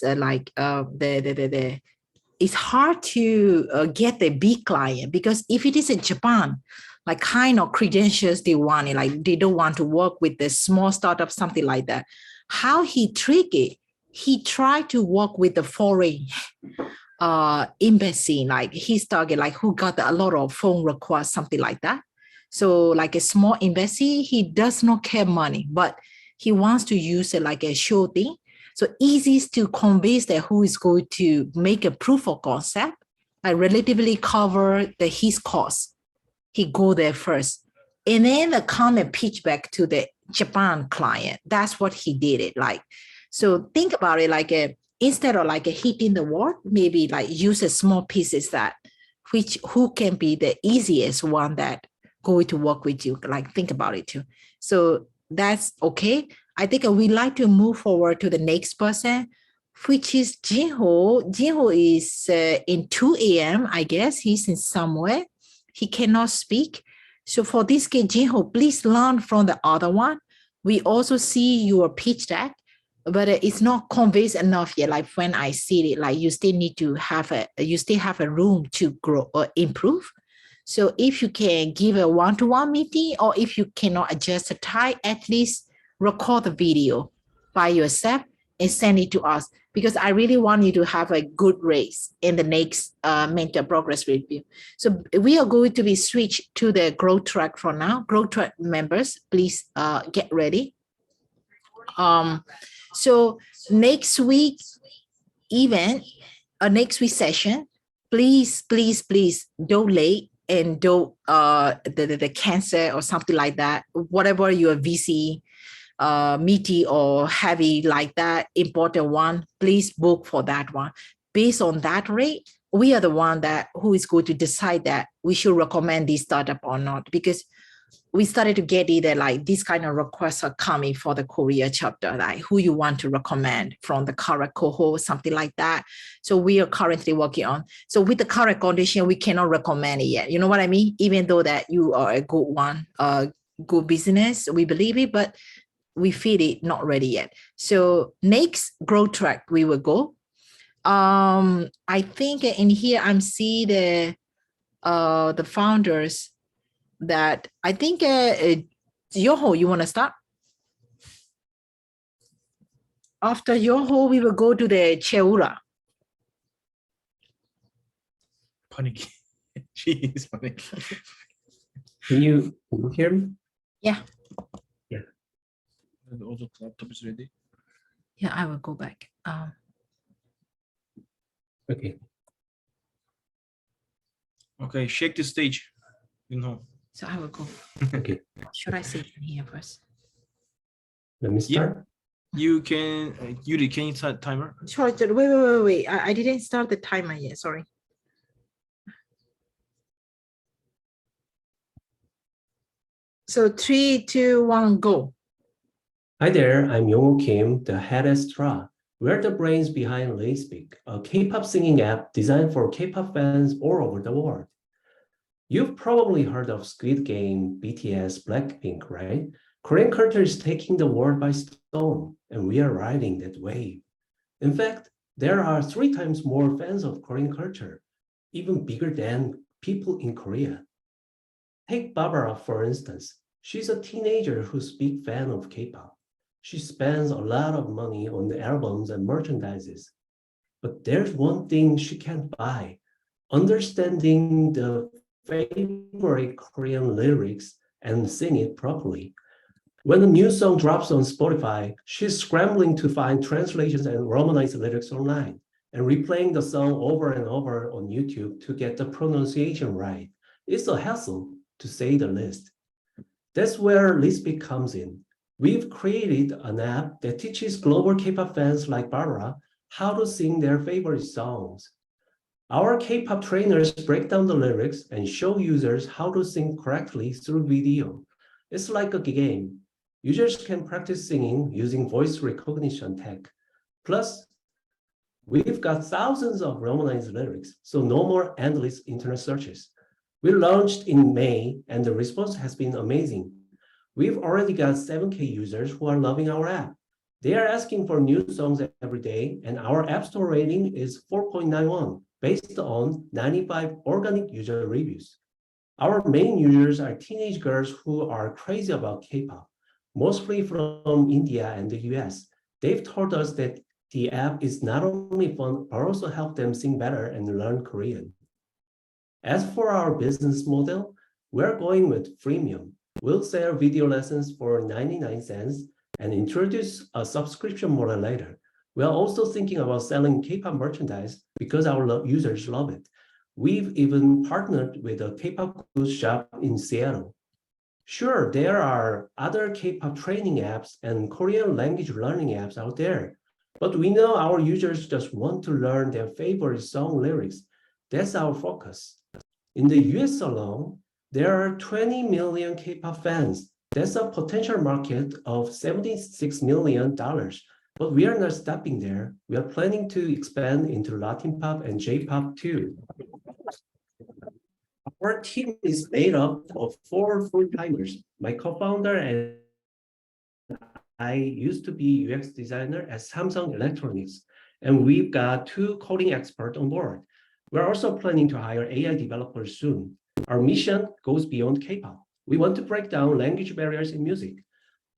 [SPEAKER 2] it's hard to get the big client, because if it is in Japan, like kind of credentials they want it, like they don't want to work with the small startup, something like that. How he trick it, he tried to work with the foreign embassy, like his target, like who got a lot of phone requests, something like that. So like a small investee, he does not care money, but he wants to use it like a show thing. So easy to convince that who is going to make a proof of concept, like relatively cover his cost. He go there first. And then the come and pitch back to the Japan client. That's what he did it like. So think about it like instead of like hitting the wall, maybe like use a small pieces that who can be the easiest one that going to work with you. Like think about it too. So that's okay. I think we like to move forward to the next person, which is Jinho. Jinho is in 2 a.m. I guess he's in somewhere. He cannot speak. So for this case, Jinho, please learn from the other one. We also see your pitch deck, but it's not convinced enough yet. Like when I see it, like you still need to have a room to grow or improve. So if you can give a one-to-one meeting, or if you cannot adjust the time, at least record the video by yourself and send it to us, because I really want you to have a good race in the next mentor progress review. So we are going to be switched to the growth track for now. Growth track members, please get ready. So next week event, next week session, please don't late and don't the cancer or something like that. Whatever your VC meaty or heavy like that, important one, please book for that one. Based on that rate, we are the one that who is going to decide that we should recommend this startup or not, because we started to get either like these kind of requests are coming for the Korea chapter, like who you want to recommend from the current cohort, something like that. So we are currently working on. So with the current condition, we cannot recommend it yet. You know what I mean? Even though that you are a good one, good business, we believe it, but we feel it not ready yet. So next growth track we will go. I think in here I'm see the founders that I think Yoho, you want to start? After Yoho, we will go to the Cheura.
[SPEAKER 1] Panic. She is panic.
[SPEAKER 5] Can you hear me?
[SPEAKER 2] Yeah.
[SPEAKER 1] The other laptop is ready.
[SPEAKER 2] Yeah, I will go back.
[SPEAKER 5] Okay.
[SPEAKER 1] Okay, shake the stage. You know.
[SPEAKER 2] So I will go.
[SPEAKER 5] Okay.
[SPEAKER 2] Should I say it in here first?
[SPEAKER 5] Let me start.
[SPEAKER 1] You can, Yuri, can you start timer?
[SPEAKER 2] Sorry, wait. I didn't start the timer yet. Sorry. So 3, 2, 1, go.
[SPEAKER 5] Hi there, I'm Yongho Kim, the head at Stra. We're the brains behind Layspeak, a K-pop singing app designed for K-pop fans all over the world. You've probably heard of Squid Game, BTS, Blackpink, right? Korean culture is taking the world by storm, and we are riding that wave. In fact, there are 3 times more fans of Korean culture, even bigger than people in Korea. Take Barbara, for instance. She's a teenager who's a big fan of K-pop. She spends a lot of money on the albums and merchandises. But there's one thing she can't buy: understanding the favorite Korean lyrics and sing it properly. When a new song drops on Spotify, she's scrambling to find translations and Romanized lyrics online and replaying the song over and over on YouTube to get the pronunciation right. It's a hassle, to say the least. That's where Layspeak comes in. We've created an app that teaches global K-pop fans like Barbara how to sing their favorite songs. Our K-pop trainers break down the lyrics and show users how to sing correctly through video. It's like a game. Users can practice singing using voice recognition tech. Plus, we've got thousands of Romanized lyrics, so no more endless internet searches. We launched in May, and the response has been amazing. We've already got 7K users who are loving our app. They are asking for new songs every day, and our App Store rating is 4.91, based on 95 organic user reviews. Our main users are teenage girls who are crazy about K-pop, mostly from India and the US. They've told us that the app is not only fun, but also help them sing better and learn Korean. As for our business model, We're going with freemium. We'll sell video lessons for 99 cents and introduce a subscription model later. We are also thinking about selling K-pop merchandise because our users love it. We've even partnered with a K-pop goods shop in Seattle. Sure, there are other K-pop training apps and Korean language learning apps out there, but we know our users just want to learn their favorite song lyrics. That's our focus. In the US alone, there are 20 million K-pop fans. That's a potential market of $76 million. But we are not stopping there. We are planning to expand into Latin pop and J-pop too. Our team is made up of 4 full-timers. My co-founder and I used to be UX designer at Samsung Electronics, and we've got 2 coding experts on board. We're also planning to hire AI developers soon. Our mission goes beyond K-pop. We want to break down language barriers in music.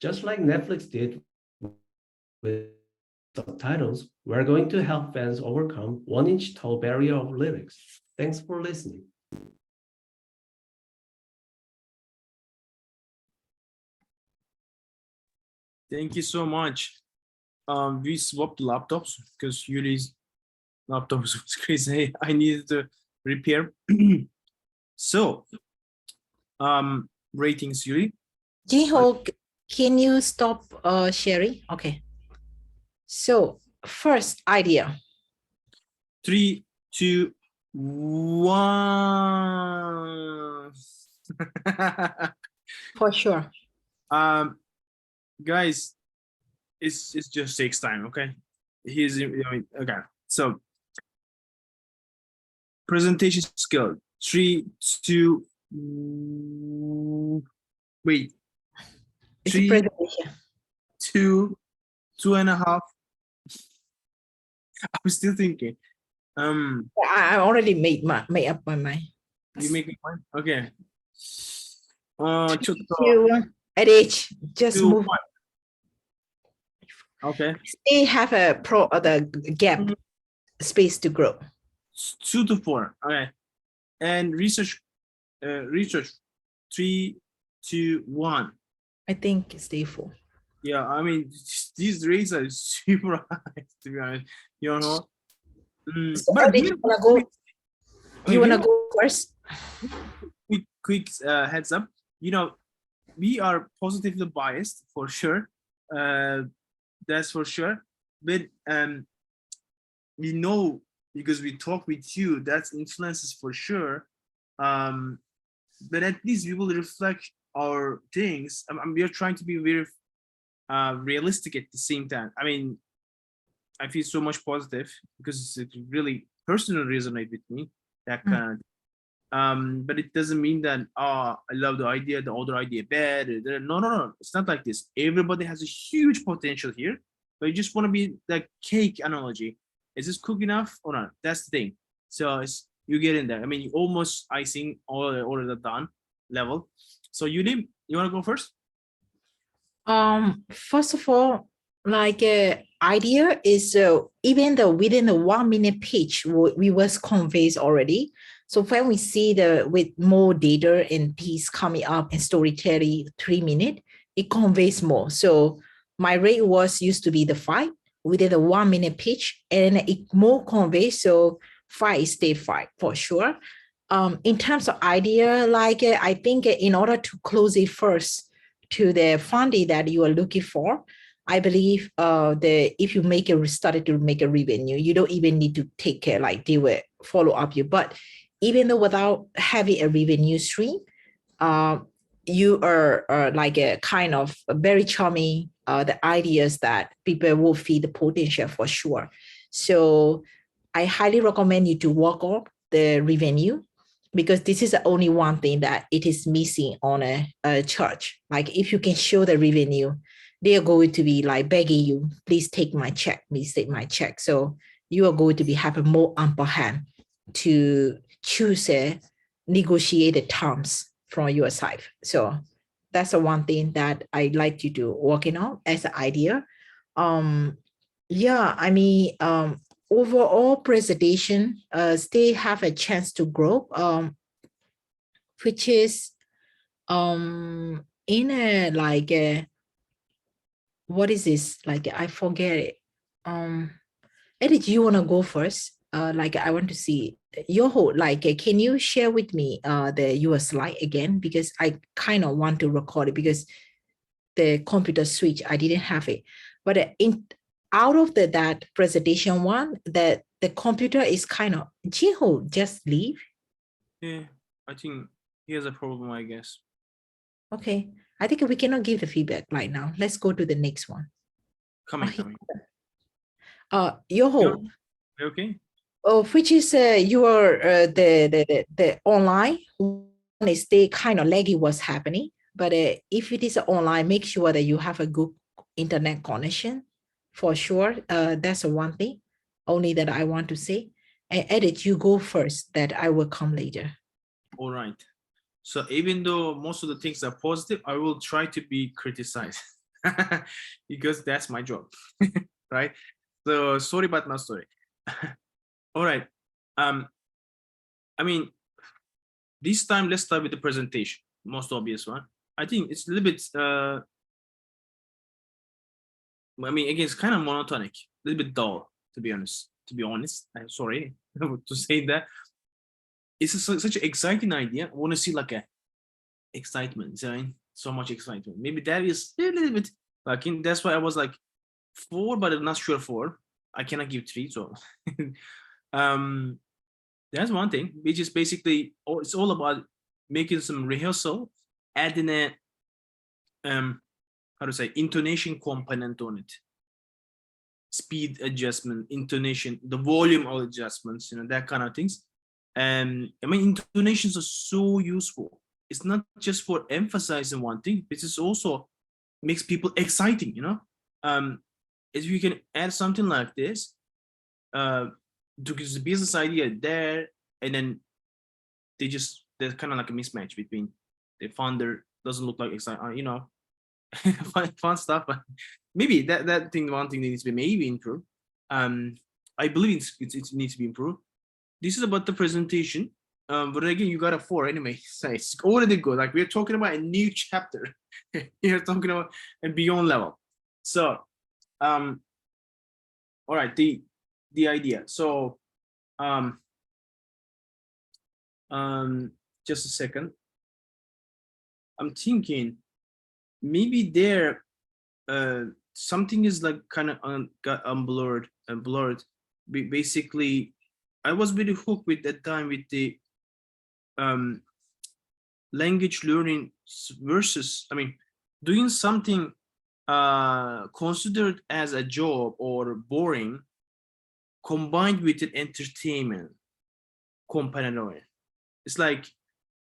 [SPEAKER 5] Just like Netflix did with subtitles, we're going to help fans overcome 1-inch tall barrier of lyrics. Thanks for listening.
[SPEAKER 1] Thank you so much. We swapped laptops because Yuli's laptop was crazy. I needed to repair. So, ratings, Yuli.
[SPEAKER 2] Jiho, can you stop sharing? Okay. So first idea.
[SPEAKER 1] 3, 2, 1.
[SPEAKER 2] For sure.
[SPEAKER 1] Guys, it just takes time. Okay. Okay. So presentation skill. 3, 2. Wait.
[SPEAKER 2] It's a
[SPEAKER 1] 3,
[SPEAKER 2] presentation.
[SPEAKER 1] 2, 2.5. I'm still thinking.
[SPEAKER 2] I already made up my mind.
[SPEAKER 1] You make it one? Okay.
[SPEAKER 2] 2, at age, just
[SPEAKER 1] 2,
[SPEAKER 2] move.
[SPEAKER 1] 1. Okay.
[SPEAKER 2] They have the gap space to grow.
[SPEAKER 1] 2 to 4. Okay. And research 3, 2, 1.
[SPEAKER 2] I think stay 4.
[SPEAKER 1] Yeah, I mean these rates are super high, to be honest. You know.
[SPEAKER 2] So
[SPEAKER 1] But
[SPEAKER 2] you wanna go first?
[SPEAKER 1] Quick heads up. You know, we are positively biased for sure. That's for sure. But we know because we talk with you, that's influences for sure. But at least we will reflect our things. We are trying to be very realistic at the same time. I mean, I feel so much positive because it really personally resonate with me. That kind of, but it doesn't mean that I love the idea, the other idea bad. No. It's not like this. Everybody has a huge potential here, but you just want to be the cake analogy. Is this cooked enough or not? That's the thing. So you get in there. I mean, you almost icing all the done level. So you want to go first?
[SPEAKER 2] First of all, like idea is even though within the 1 minute pitch we was conveys already. So when we see with more data and piece coming up and storytelling 3 minutes, it conveys more. So my rate was used to be the 5 within the 1 minute pitch, and it more conveys. So 5 stay 5 for sure. In terms of idea, like I think in order to close it first to the funding that you are looking for, I believe if you started to make a revenue, you don't even need to take care, like they will follow up you. But even though without having a revenue stream, you are like a kind of a very charming, the ideas that people will feed the potential for sure. So I highly recommend you to work on the revenue, because this is the only one thing that it is missing on a church. Like if you can show the revenue, they are going to be like begging you, please take my check, please take my check. So you are going to be having more upper hand to choose negotiate the terms from your side. So that's the one thing that I like you to working on as an idea. Yeah, I mean, overall presentation, they have a chance to grow, which is in a like a, what is this? Like I forget it. Edith, you want to go first? Like I want to see your whole, like, can you share with me your slide again? Because I kind of want to record it because the computer switch, I didn't have it. But in out of that presentation one, that the computer is kind of, Jiho just leave.
[SPEAKER 1] Yeah, I think he has a problem, I guess.
[SPEAKER 2] Okay, I think we cannot give the feedback right now. Let's go to the next one.
[SPEAKER 1] Coming,
[SPEAKER 2] he-
[SPEAKER 1] coming.
[SPEAKER 2] Yoho,
[SPEAKER 1] You okay?
[SPEAKER 2] which is your the online one is they kind of laggy what's happening. But if it is online, make sure that you have a good internet connection for sure. That's one thing only that I want to say. And Edit, you go first, that I will come later.
[SPEAKER 1] All right. So even though most of the things are positive, I will try to be criticized because that's my job, right? So sorry, but not sorry. All right. I mean, this time let's start with the presentation, most obvious one. I think it's a little bit. I mean, again, it's kind of monotonic, a little bit dull, to be honest. I'm sorry to say that. It's such an exciting idea. I want to see like a excitement, so much excitement. Maybe that is a little bit like that's why I was like 4, but I'm not sure 4. I cannot give 3, so that's one thing, which is basically it's all about making some rehearsal, adding a how to say intonation component on it, speed adjustment, intonation, the volume of adjustments, that kind of things. And I mean, intonations are so useful. It's not just for emphasizing one thing, but it's also makes people exciting, if you can add something like this, because the business idea there, and then there's kind of like a mismatch between the founder doesn't look like exciting, fun stuff, but maybe one thing needs to be maybe improved. I believe it needs to be improved. This is about the presentation. But again, you got a 4 anyway. So it's already good. Like we're talking about a new chapter. You're talking about a beyond level. So, all right, the idea. So, just a second. I'm thinking maybe there, something is like kind of got blurred. Basically, I was really hooked with that time with the language learning versus, I mean, doing something considered as a job or boring combined with an entertainment component of it. It's like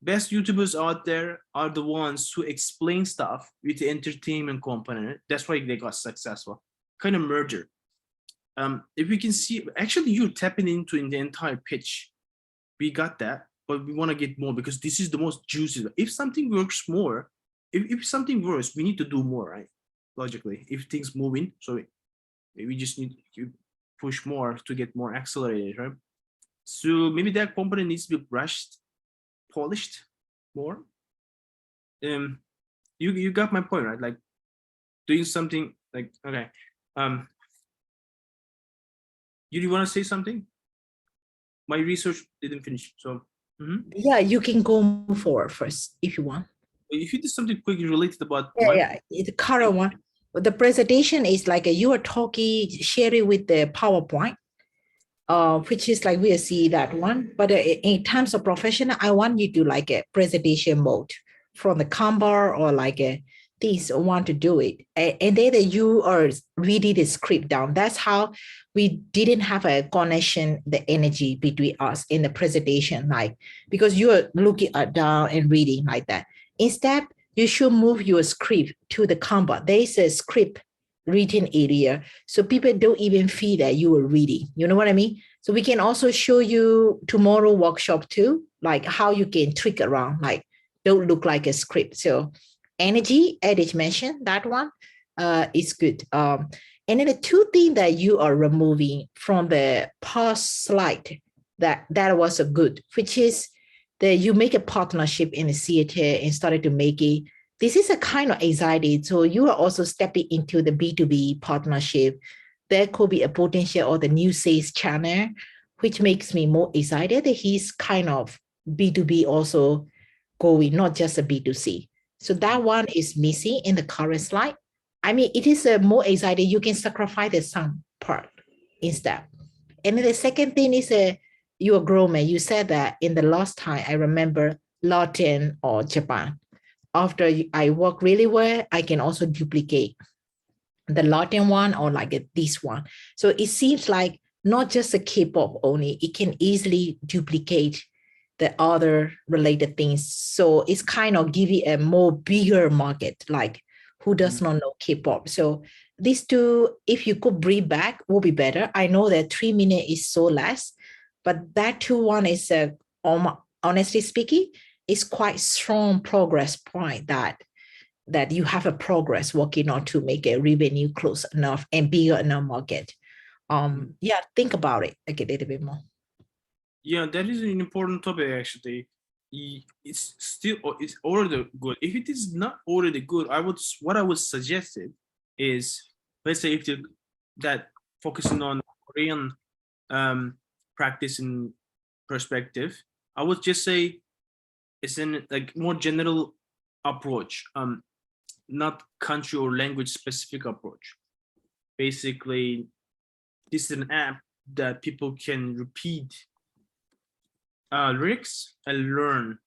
[SPEAKER 1] best YouTubers out there are the ones who explain stuff with the entertainment component. That's why they got successful. Kind of merger. If we can see, actually you're tapping into in the entire pitch. We got that, but we want to get more because this is the most juicy. If something works more, if something works, we need to do more, right? Logically, if things moving, so we just need to push more to get more accelerated, right? So maybe that component needs to be brushed, polished more. You got my point, right? Like doing something like, okay. You want to say something? My research didn't finish, so.
[SPEAKER 2] Yeah, you can go forward first if you want.
[SPEAKER 1] If you did something quickly related about
[SPEAKER 2] the current one. The presentation is like you are talking, sharing with the PowerPoint, which is like we'll see that one. But in terms of professional, I want you to like a presentation mode from the Canva or like these want to do it. And then you are reading the script down. That's how we didn't have a connection, the energy between us in the presentation, like because you are looking down and reading like that. Instead, you should move your script to the Canva. There is a script written area, so people don't even feel that you were reading. You know what I mean? So we can also show you tomorrow workshop too, like how you can trick around, like don't look like a script. So energy, Edith mentioned that one is good. And then the 2 things that you are removing from the past slide that was a good, which is that you make a partnership in the theater and started to make it. This is a kind of anxiety. So you are also stepping into the B2B partnership. There could be a potential or the new sales channel, which makes me more excited that he's kind of B2B also going, not just a B2C. So that one is missing in the current slide. I mean, it is a more exciting. You can sacrifice the some part instead. And then the second thing is you're a grown man. You said that in the last time, I remember Latin or Japan. After I work really well, I can also duplicate the Latin one or like this one. So it seems like not just a K-pop only, it can easily duplicate the other related things. So it's kind of give it a more bigger market, like who does not know K-pop. So these two, if you could bring back, will be better. I know that 3 minutes is so less, but that two one is, honestly speaking, is quite strong progress point that you have a progress working on to make a revenue close enough and bigger enough market. Yeah, think about it like a little bit more.
[SPEAKER 1] Yeah, that is an important topic actually. It's already good. If it is not already good, what I would suggest it is, let's say if that focusing on Korean practice and perspective, I would just say it's in like more general approach, not country or language specific approach. Basically, this is an app that people can repeat lyrics and learn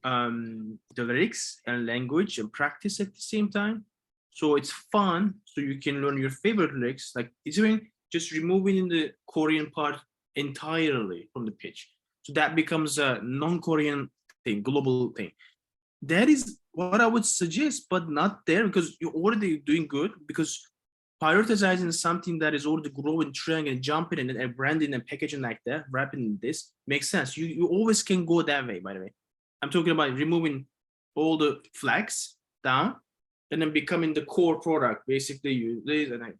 [SPEAKER 1] the lyrics and language and practice at the same time. So it's fun. So you can learn your favorite lyrics. Like it's even just removing the Korean part entirely from the pitch. So that becomes a non-Korean thing, global thing. That is what I would suggest, but not there because you're already doing good, because prioritizing something that is already growing, trending and jumping and branding and packaging like that, wrapping this makes sense. You always can go that way, by the way. I'm talking about removing all the flags down and then becoming the core product. Basically, you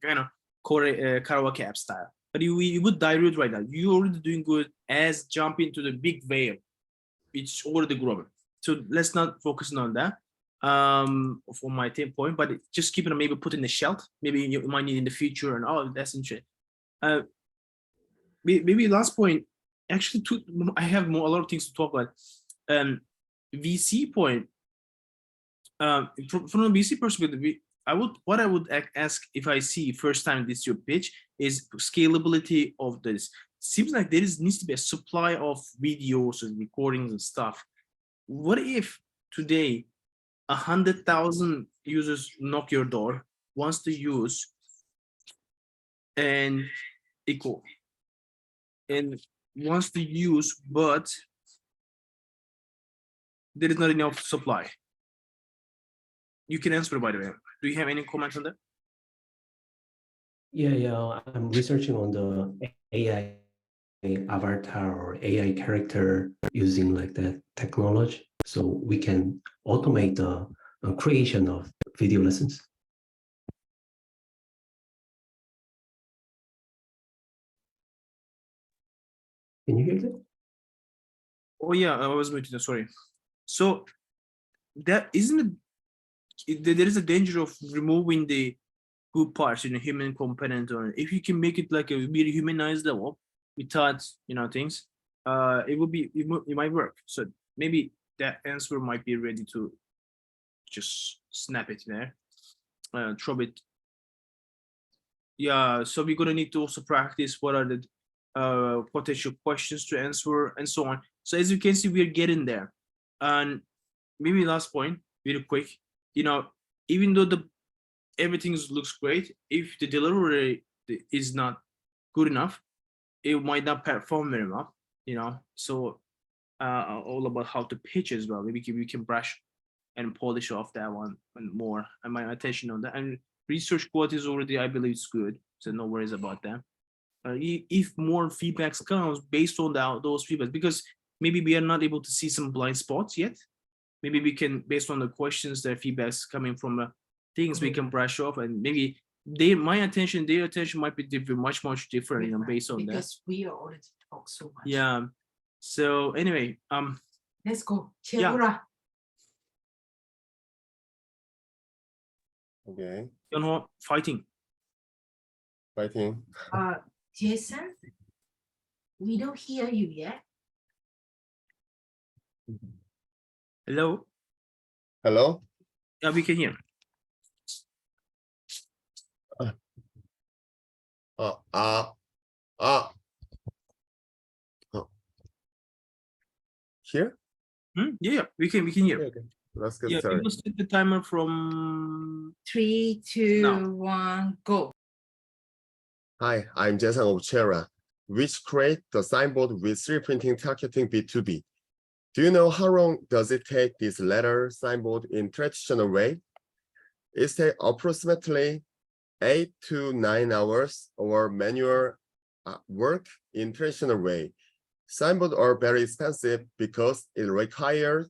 [SPEAKER 1] kind of karaoke app style. But you would dilute right now. You're already doing good as jump into the big wave. It's already growing. So let's not focus on that. For my point, but just keep it, maybe put in the shelf. Maybe you might need in the future, and oh, that's interesting. Maybe last point. Actually, I have a lot of things to talk about. VC point. From a VC perspective, what I would ask if I see first time this your pitch is scalability of this. Seems like there needs to be a supply of videos and recordings and stuff. What if today 100,000 users knock your door, wants to use and equal and wants to use, but there is not enough supply? You can answer, by the way. Do you have any comments on that?
[SPEAKER 5] Yeah, I'm researching on the AI avatar or AI character using like that technology, so we can automate the creation of video lessons. Can you hear that?
[SPEAKER 1] Oh yeah, I was muted. Sorry. So that isn't it. There is a danger of removing the good parts, human component, or if you can make it like a very humanized level without things, it might work. So maybe that answer might be ready to just snap it there, throw it. Yeah, so we're gonna need to also practice what are the potential questions to answer and so on. So as you can see, we're getting there. And maybe last point, really quick, even though everything looks great, if the delivery is not good enough, it might not perform very well, so all about how to pitch as well. Maybe we can brush and polish off that one and more, and my attention on that. And research quality is already, I believe, it's good, so no worries about that. If more feedbacks comes based on those feedbacks, because maybe we are not able to see some blind spots yet, maybe we can, based on the questions, their feedbacks coming from things we can brush off, and maybe their attention might be different, much different, based on that.
[SPEAKER 2] Because we already talk so much.
[SPEAKER 1] Yeah. So anyway,
[SPEAKER 2] Let's go.
[SPEAKER 1] Yeah.
[SPEAKER 2] Cheura.
[SPEAKER 6] Okay,
[SPEAKER 1] fighting.
[SPEAKER 6] fighting.
[SPEAKER 2] Jason, we don't hear you yet.
[SPEAKER 1] Hello.
[SPEAKER 6] Hello?
[SPEAKER 1] Yeah, we can hear.
[SPEAKER 6] Uh, uh, uh. Oh. Here?
[SPEAKER 1] Yeah, we can hear.
[SPEAKER 6] Okay, okay. Let's get
[SPEAKER 1] Yeah, we
[SPEAKER 6] started.
[SPEAKER 1] will set the timer from
[SPEAKER 2] 3, 2, 1, go.
[SPEAKER 6] Hi, I'm Jason of Chera, which create the signboard with 3D printing targeting B2B. Do you know how long does it take this letter signboard in traditional way? It takes approximately 8 to 9 hours or manual work in traditional way. Signboards are very expensive because it requires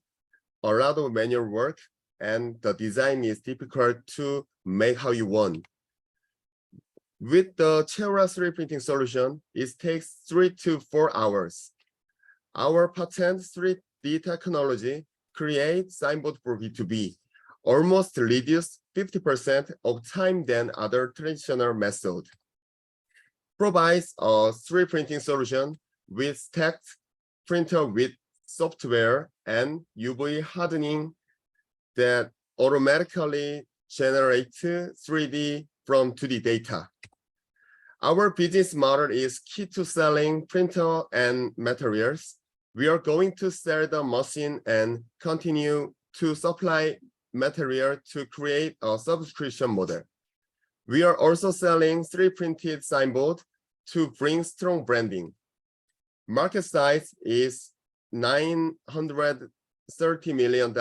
[SPEAKER 6] a lot of manual work and the design is difficult to make how you want. With the Chera 3D printing solution, it takes 3 to 4 hours. Our patent 3D technology creates signboard for B2B, almost reduce 50% of time than other traditional method. Provides a 3D printing solution with stacked printer with software and UV hardening that automatically generate 3D from 2D data. Our business model is key to selling printer and materials. We are going to sell the machine and continue to supply material to create a subscription model. We are also selling 3D printed signboard to bring strong branding. Market size is $930 million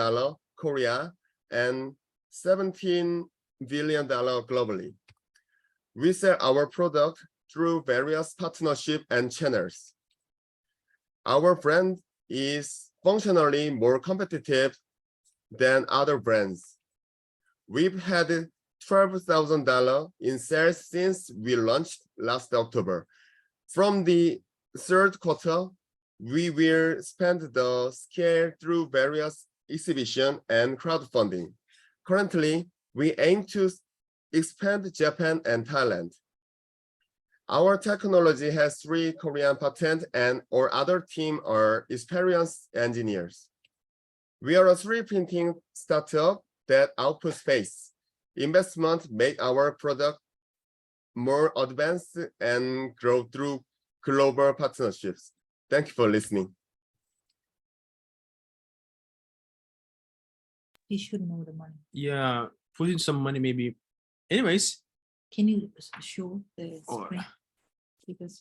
[SPEAKER 6] Korea and $17 billion globally. We sell our product through various partnerships and channels. Our brand is functionally more competitive than other brands. We've had $12,000 in sales since we launched last October. From the third quarter, we will expand the scale through various exhibitions and crowdfunding. Currently, we aim to expand Japan and Thailand. Our technology has 3 Korean patents and our other team are experienced engineers. We are a 3D printing startup that outputs space. Investment make our product more advanced and grow through global partnerships. Thank you for listening.
[SPEAKER 2] He should know the money.
[SPEAKER 1] Yeah, put in some money maybe. Anyways,
[SPEAKER 2] Can you show the
[SPEAKER 1] Or-
[SPEAKER 2] screen? Because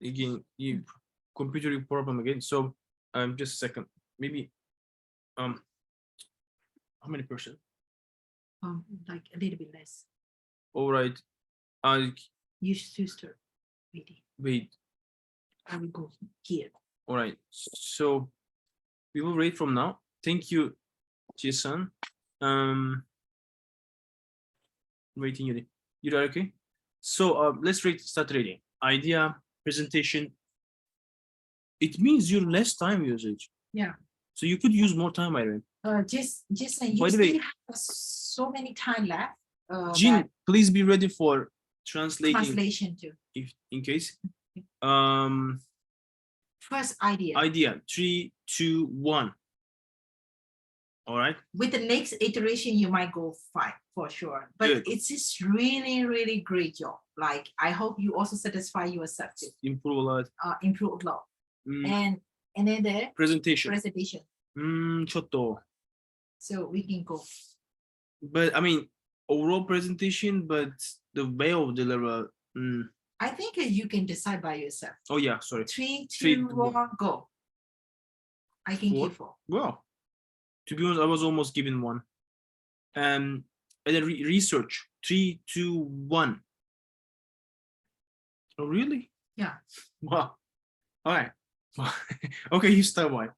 [SPEAKER 1] again, you computer problem again. So just a second. Maybe how many percent?
[SPEAKER 2] like a little bit less.
[SPEAKER 1] All right.
[SPEAKER 2] You should start waiting.
[SPEAKER 1] Wait.
[SPEAKER 2] I will go here.
[SPEAKER 1] All right. So we will read from now. Thank you, Jason. Waiting you. You're okay. So let's start reading. Idea, presentation. It means your less time usage.
[SPEAKER 2] Yeah.
[SPEAKER 1] So you could use more time, Irene.
[SPEAKER 2] Jason, you
[SPEAKER 1] By the way-
[SPEAKER 2] still have so many time left.
[SPEAKER 1] Jean,
[SPEAKER 2] that
[SPEAKER 1] please be ready for translating
[SPEAKER 2] translation too.
[SPEAKER 1] if in case.
[SPEAKER 2] First idea.
[SPEAKER 1] Idea 3, 2, 1. All right.
[SPEAKER 2] With the next iteration, you might go 5 for sure. But
[SPEAKER 1] Good.
[SPEAKER 2] it's just really, really great job. Like I hope you also satisfy yourself too.
[SPEAKER 1] Improve a lot.
[SPEAKER 2] Improve a lot.
[SPEAKER 1] Mm,
[SPEAKER 2] And then the
[SPEAKER 1] presentation.
[SPEAKER 2] presentation.
[SPEAKER 1] ちょっと.
[SPEAKER 2] So we can go.
[SPEAKER 1] But I mean, overall presentation, but the way of deliver.
[SPEAKER 2] I think you can decide by yourself.
[SPEAKER 1] Oh yeah, sorry.
[SPEAKER 2] 3,
[SPEAKER 1] 3,
[SPEAKER 2] 2, 1, go. I can
[SPEAKER 1] Four.
[SPEAKER 2] give 4.
[SPEAKER 1] Well, to be honest, I was almost given 1. And then research 3, 2, 1. Oh really?
[SPEAKER 2] Yeah.
[SPEAKER 1] Wow. All right. Okay, you start one.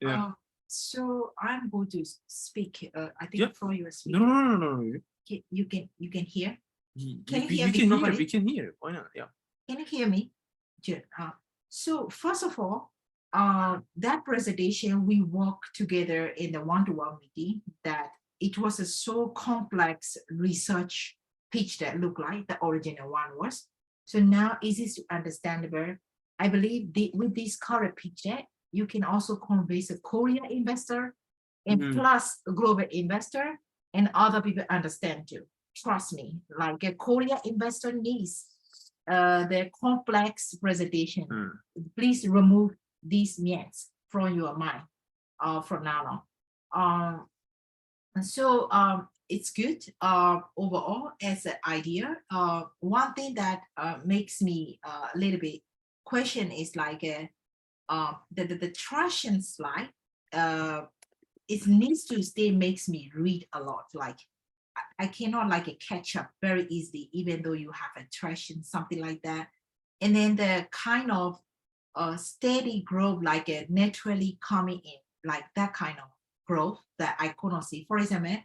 [SPEAKER 1] Yeah.
[SPEAKER 2] So I'm going to speak. I think
[SPEAKER 1] Yep.
[SPEAKER 2] for your
[SPEAKER 1] No,
[SPEAKER 2] speaker.
[SPEAKER 1] no.
[SPEAKER 2] You can hear. Can you
[SPEAKER 1] We
[SPEAKER 2] hear me
[SPEAKER 1] can hear.
[SPEAKER 2] properly?
[SPEAKER 1] We can hear. Why not? Yeah.
[SPEAKER 2] Can you hear me? Good. So first of all, that presentation, we worked together in the one-to-one meeting that it was a so complex research pitch that looked like the original one was. So now easy to understandable. I believe with this current pitch deck, you can also convince a Korean investor and plus a global investor and other people understand too. Trust me, like a Korean investor needs the complex presentation. Please remove these myths from your mind from now on. And so it's good overall as an idea. One thing that makes me a little bit question is like the traction slide. It needs to stay makes me read a lot. Like I cannot like catch up very easily, even though you have a traction, something like that. And then the kind of steady growth, like a naturally coming in, like that kind of growth that I could not see. For example,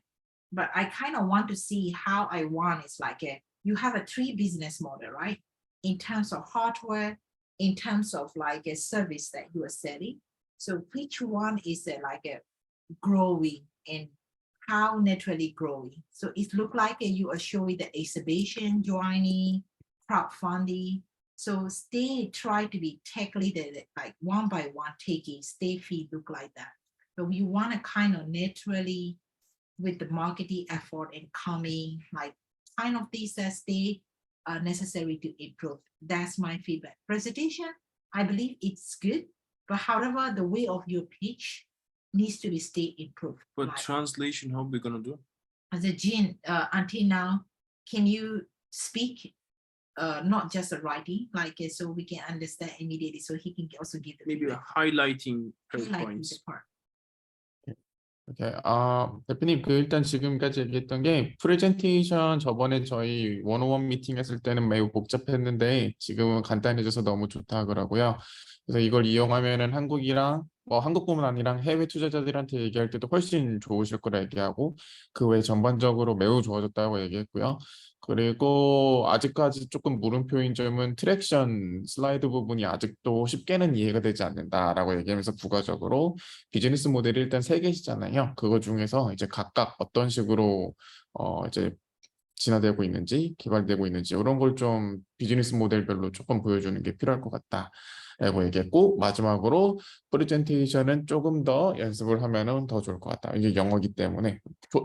[SPEAKER 2] but I kind of want to see how I want is like you have a 3 business model, right? In terms of hardware, in terms of like a service that you are selling. So which one is like a growing and how naturally growing? So it look like you are showing the exhibition, joining, crowdfunding. So try to be technically like one by one taking stay feed look like that. But we want to kind of naturally with the marketing effort and coming like kind of these that stay necessary to improve. That's my feedback. Presentation, I believe it's good, but however, the way of your pitch needs to be stay improved.
[SPEAKER 1] But
[SPEAKER 2] like,
[SPEAKER 1] translation, how we gonna do?
[SPEAKER 2] as a Jean, until now, can you speak not just a writing, like so we can understand immediately, so he can also give the
[SPEAKER 1] Maybe
[SPEAKER 2] feedback.
[SPEAKER 1] highlighting
[SPEAKER 2] Highlighting
[SPEAKER 1] points.
[SPEAKER 2] the part.
[SPEAKER 7] 오케이. 대표님, 일단 지금까지 얘기했던 게 프레젠테이션 저번에 저희 원오원 미팅 했을 때는 매우 복잡했는데 지금은 간단해져서 너무 좋다 하더라고요. 그래서 이걸 이용하면은 한국이랑 한국뿐만 아니라 해외 투자자들한테 얘기할 때도 훨씬 좋으실 거라 얘기하고 그 외 전반적으로 매우 좋아졌다고 얘기했고요. 그리고 아직까지 조금 물음표인 점은 트랙션 슬라이드 부분이 아직도 쉽게는 이해가 되지 않는다라고 얘기하면서 부가적으로 비즈니스 모델이 일단 3개시잖아요. 그거 중에서 이제 각각 어떤 식으로 이제 진화되고 있는지 개발되고 있는지 이런 걸 좀 비즈니스 모델별로 조금 보여주는 게 필요할 것 같다라고 얘기했고 마지막으로 프레젠테이션은 조금 더 연습을 하면은 더 좋을 것 같다. 이게 영어기 때문에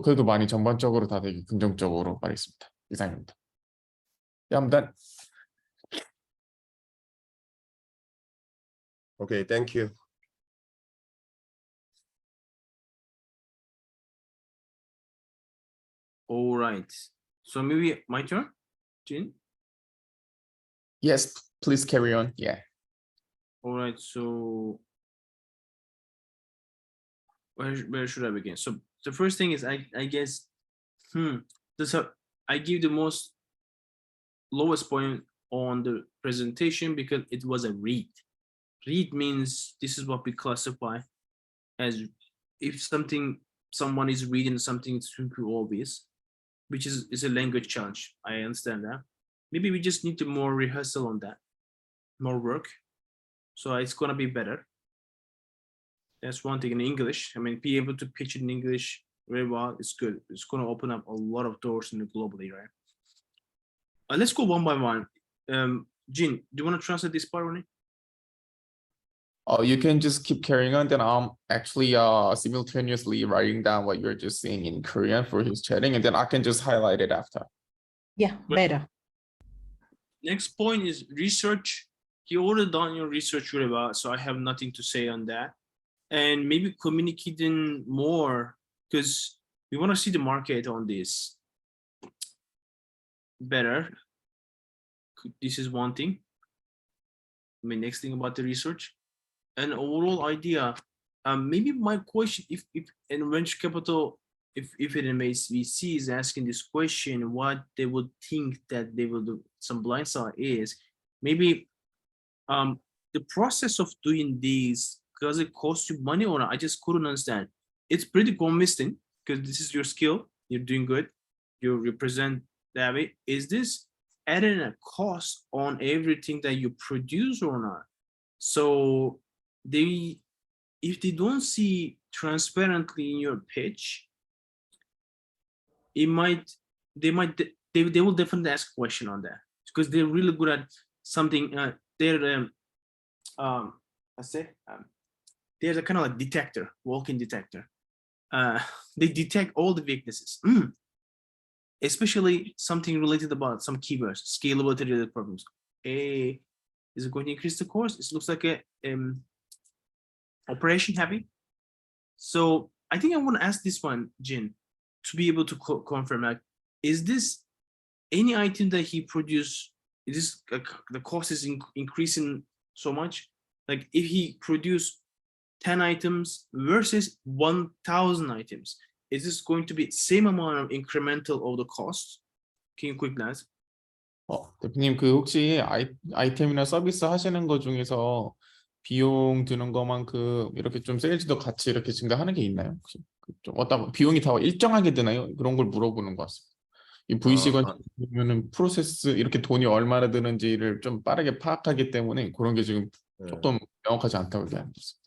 [SPEAKER 7] 그래도 많이 전반적으로 다 되게 긍정적으로 말했습니다. 이상입니다. Yeah, I'm done.
[SPEAKER 6] Okay, thank you.
[SPEAKER 1] All right. So maybe my turn, Jin.
[SPEAKER 7] Yes, please carry on. Yeah.
[SPEAKER 1] All right. So where should I begin? So the first thing is I guess I give the most lowest point on the presentation because it was a read. Read means this is what we classify as if someone is reading something, it's super obvious, which is a language challenge. I understand that. Maybe we just need to more rehearsal on that, more work. So it's gonna be better. That's one thing in English. I mean, be able to pitch in English very well, it's good. It's gonna open up a lot of doors in the globally, right? Let's go one by one. Jin, do you want to translate this part, Ronnie?
[SPEAKER 7] You can just keep carrying on. Then I'm actually simultaneously writing down what you're just saying in Korean for his chatting, and then I can just highlight it after.
[SPEAKER 2] Yeah, better.
[SPEAKER 1] Next point is research. You already done your research really well, so I have nothing to say on that. And maybe communicating more because we want to see the market on this better. This is one thing. I mean, next thing about the research and overall idea. Maybe my question, if in venture capital, if it VC is asking this question, what they would think that they will do some blind side is maybe the process of doing these, does it cost you money or not? I just couldn't understand. It's pretty convincing because this is your skill. You're doing good. You represent that way. Is this adding a cost on everything that you produce or not? So
[SPEAKER 8] if they don't see transparently in your pitch, they will definitely ask a question on that because they're really good at something. They're there's a kind of like detector, walk-in detector. They detect all the weaknesses, especially something related about some keywords, scalability related problems. Is it going to increase the cost? It looks like a operation heavy. So I think I want to ask this one, Jin, to be able to confirm, like, is this any item that he produced, is this the cost is increasing so much? Like if he produced 10 items versus 1,000 items, is this going to be same amount of incremental of the cost? Can you quick glance?
[SPEAKER 7] 대표님 그 혹시 아이템이나 서비스 하시는 거 중에서 비용 드는 것만큼 이렇게 좀 세일즈도 같이 이렇게 증가하는 게 있나요? 혹시 좀 어떤 비용이 다 일정하게 드나요? 그런 걸 물어보는 것 같습니다. 이 VC 건축이면은 프로세스 이렇게 돈이 얼마나 드는지를 좀 빠르게 파악하기 때문에 그런 게 지금 조금 명확하지 않다고 얘기하는 거습니다.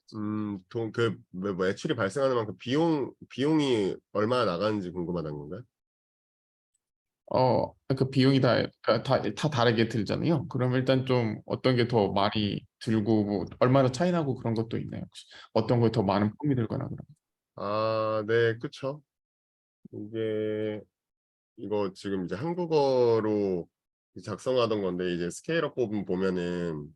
[SPEAKER 6] 매출이 발생하는 만큼 비용이 얼마나 나가는지 궁금하다는 건가요?
[SPEAKER 7] 그 비용이 다 다르게 들잖아요. 그럼 일단 좀 어떤 게 더 많이 들고 뭐 얼마나 차이 나고 그런 것도 있나요? 혹시 어떤 거에 더 많은 폼이 들거나 그런?
[SPEAKER 6] 네, 그쵸. 이거 지금 이제 한국어로 작성하던 건데 이제 스케일업 부분 보면은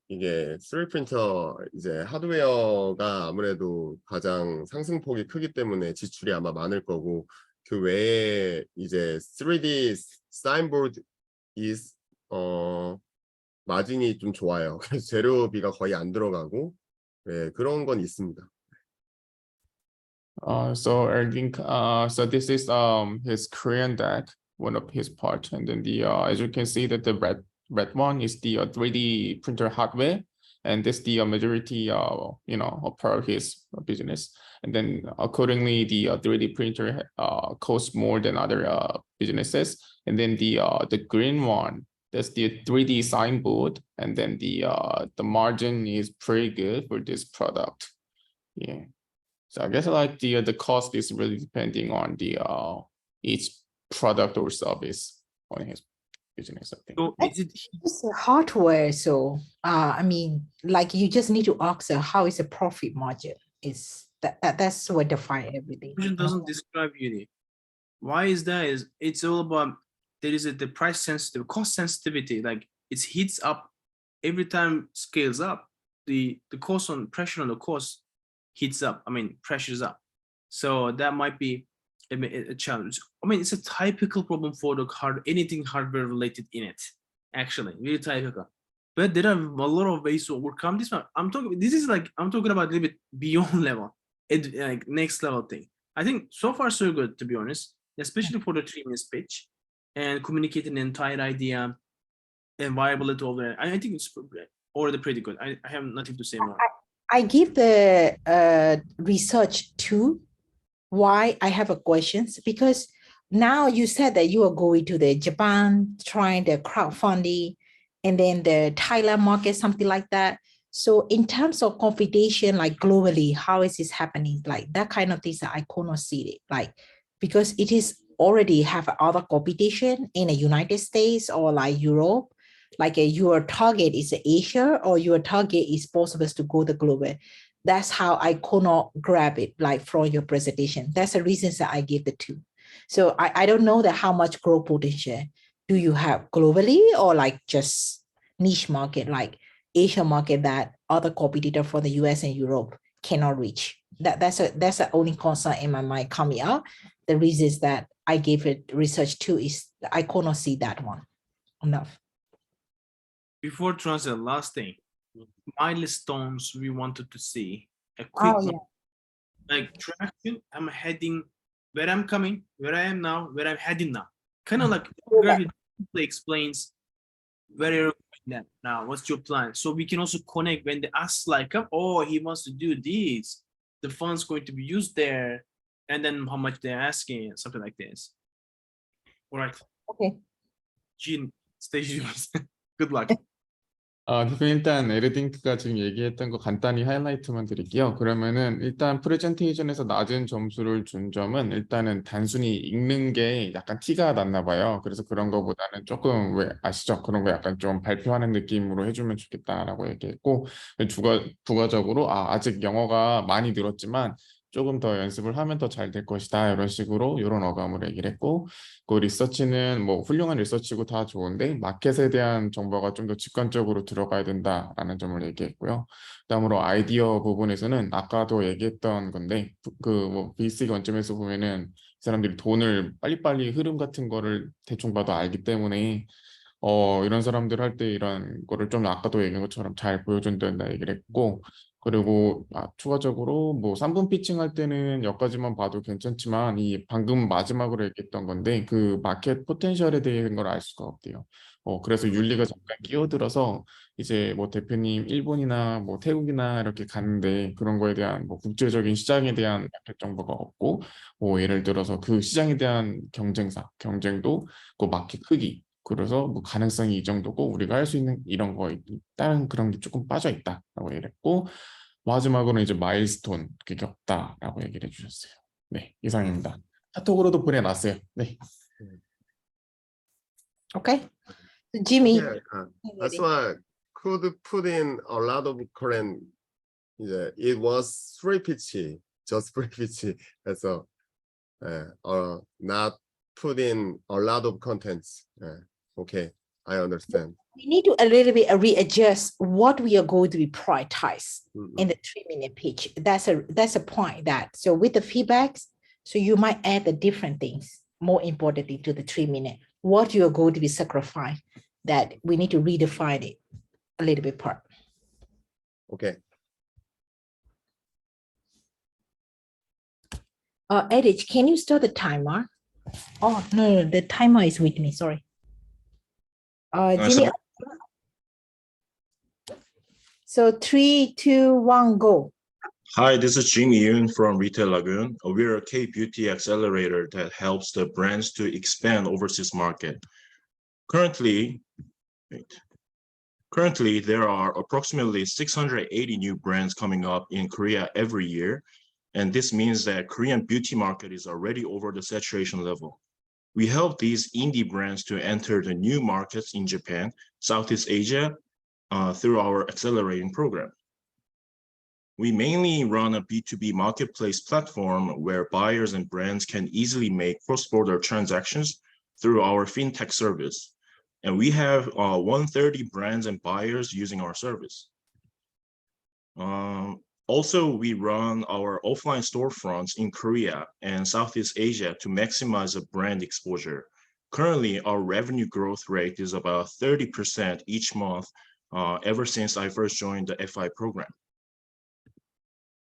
[SPEAKER 6] 이게 3D 프린터 이제 하드웨어가 아무래도 가장 상승폭이 크기 때문에 지출이 아마 많을 거고 그 외에 이제 3D 사인보드 마진이 좀 좋아요. 그래서 재료비가 거의 안 들어가고 그런 건 있습니다.
[SPEAKER 7] So Erling, so this is his Korean deck, one of his parts, and then as you can see that the red one is the 3D printer hardware, and this the majority part of his business, and then accordingly the 3D printer costs more than other businesses, and then the green one, that's the 3D signboard, and then the margin is pretty good for this product. Yeah. So I guess like the cost is really depending on the each product or service on his business, I think.
[SPEAKER 8] So is it
[SPEAKER 2] It's a hardware, so I mean, like you just need to ask her how is the profit margin? Is that's what define everything.
[SPEAKER 8] version doesn't describe unit? Why is that? Is it's all about there is the price sensitive, cost sensitivity, like it heats up every time scales up, the cost on pressure on the cost heats up. I mean, pressures up. So that might be a challenge. I mean, it's a typical problem for the anything hardware related in it. Actually, really typical. But there are a lot of ways to overcome this one. I'm talking about a little bit beyond level, like next level thing. I think so far so good, to be honest, especially for the 3-minute pitch and communicating the entire idea and viability of it. I think it's already pretty good. I have nothing to say more.
[SPEAKER 2] I give the research too. Why I have a questions, because now you said that you are going to the Japan, trying the crowdfunding, and then the Thailand market, something like that. So in terms of competition, like globally, how is this happening? Like that kind of things that I cannot see it, like, because it is already have other competition in the United States or like Europe, like your target is Asia or your target is supposed to go the global. That's how I cannot grab it, like from your presentation. That's the reasons that I give the two. So I don't know that how much growth potential do you have globally or like just niche market, like Asia market that other competitor for the US and Europe cannot reach. That's the only concern in my mind coming up. The reasons that I gave it research to is I cannot see that one enough.
[SPEAKER 8] Before transit, last thing, milestones we wanted to see. A quick
[SPEAKER 2] Oh,
[SPEAKER 8] one.
[SPEAKER 2] yeah.
[SPEAKER 8] Like traction, I'm heading where I'm coming, where I am now, where I'm heading now. Kind of like graphic explains where you're going now, what's your plan? So we can also connect when they ask like, oh, he wants to do this, the fund's going to be used there, and then how much they're asking, something like this. All right.
[SPEAKER 2] Okay.
[SPEAKER 8] Jean, stage yours. Good luck.
[SPEAKER 7] 대표님 일단 에르딩크가 지금 얘기했던 거 간단히 하이라이트만 드릴게요. 그러면은 일단 프레젠테이션에서 낮은 점수를 준 점은 일단은 단순히 읽는 게 약간 티가 났나 봐요. 그래서 그런 거보다는 조금 왜 아시죠? 그런 거 약간 좀 발표하는 느낌으로 해주면 좋겠다라고 얘기했고 부가적으로 아직 영어가 많이 늘었지만 조금 더 연습을 하면 더 잘 될 것이다. 이런 식으로 이런 어감으로 얘기를 했고 그 리서치는 뭐 훌륭한 리서치고 다 좋은데 마켓에 대한 정보가 좀 더 직관적으로 들어가야 된다라는 점을 얘기했고요. 그다음으로 아이디어 부분에서는 아까도 얘기했던 건데 그 뭐 베이직 원점에서 보면은 사람들이 돈을 빨리빨리 흐름 같은 거를 대충 봐도 알기 때문에 이런 사람들 할 때 이런 거를 좀 아까도 얘기한 것처럼 잘 보여준다 얘기를 했고 그리고 추가적으로 뭐 3분 피칭 할 때는 여기까지만 봐도 괜찮지만 이 방금 마지막으로 얘기했던 건데 그 마켓 포텐셜에 대한 걸 알 수가 없대요. 그래서 윤리가 잠깐 끼어들어서 이제 뭐 대표님 일본이나 뭐 태국이나 이렇게 가는데 그런 거에 대한 뭐 국제적인 시장에 대한 마켓 정보가 없고 뭐 예를 들어서 그 시장에 대한 경쟁도 그 마켓 크기 그래서 뭐 가능성이 이 정도고 우리가 할 수 있는 이런 거 다른 그런 게 조금 빠져 있다라고 얘기를 했고 마지막으로는 이제 마일스톤 그게 없다라고 얘기를 해주셨어요. 네, 이상입니다. 카톡으로도 보내놨어요. 네.
[SPEAKER 2] Okay. So Jimmy,
[SPEAKER 6] Yeah, that's why could put in a lot of current. Yeah, it was free pitchy, just free pitchy. So, not put in a lot of contents. Okay, I understand.
[SPEAKER 2] we need to a little bit readjust what we are going to be prioritized
[SPEAKER 6] Mhm.
[SPEAKER 2] in the 3-minute pitch. That's a point that so with the feedbacks, so you might add the different things more importantly to the 3-minute. What you are going to be sacrificed that we need to redefine it a little bit part.
[SPEAKER 6] Okay.
[SPEAKER 2] Edith, can you start the timer? Oh no, the timer is with me. Sorry. Jimmy. So 3, 2, 1, go.
[SPEAKER 9] Hi, this is Jimmy Yoon from Retail Lagoon. We're a K-beauty accelerator that helps the brands to expand overseas market. Currently, there are approximately 680 new brands coming up in Korea every year. And this means that Korean beauty market is already over the saturation level. We help these indie brands to enter the new markets in Japan, Southeast Asia, through our accelerating program. We mainly run a B2B marketplace platform where buyers and brands can easily make cross-border transactions through our fintech service. And we have 130 brands and buyers using our service. Also, we run our offline storefronts in Korea and Southeast Asia to maximize the brand exposure. Currently, our revenue growth rate is about 30% each month ever since I first joined the FI program.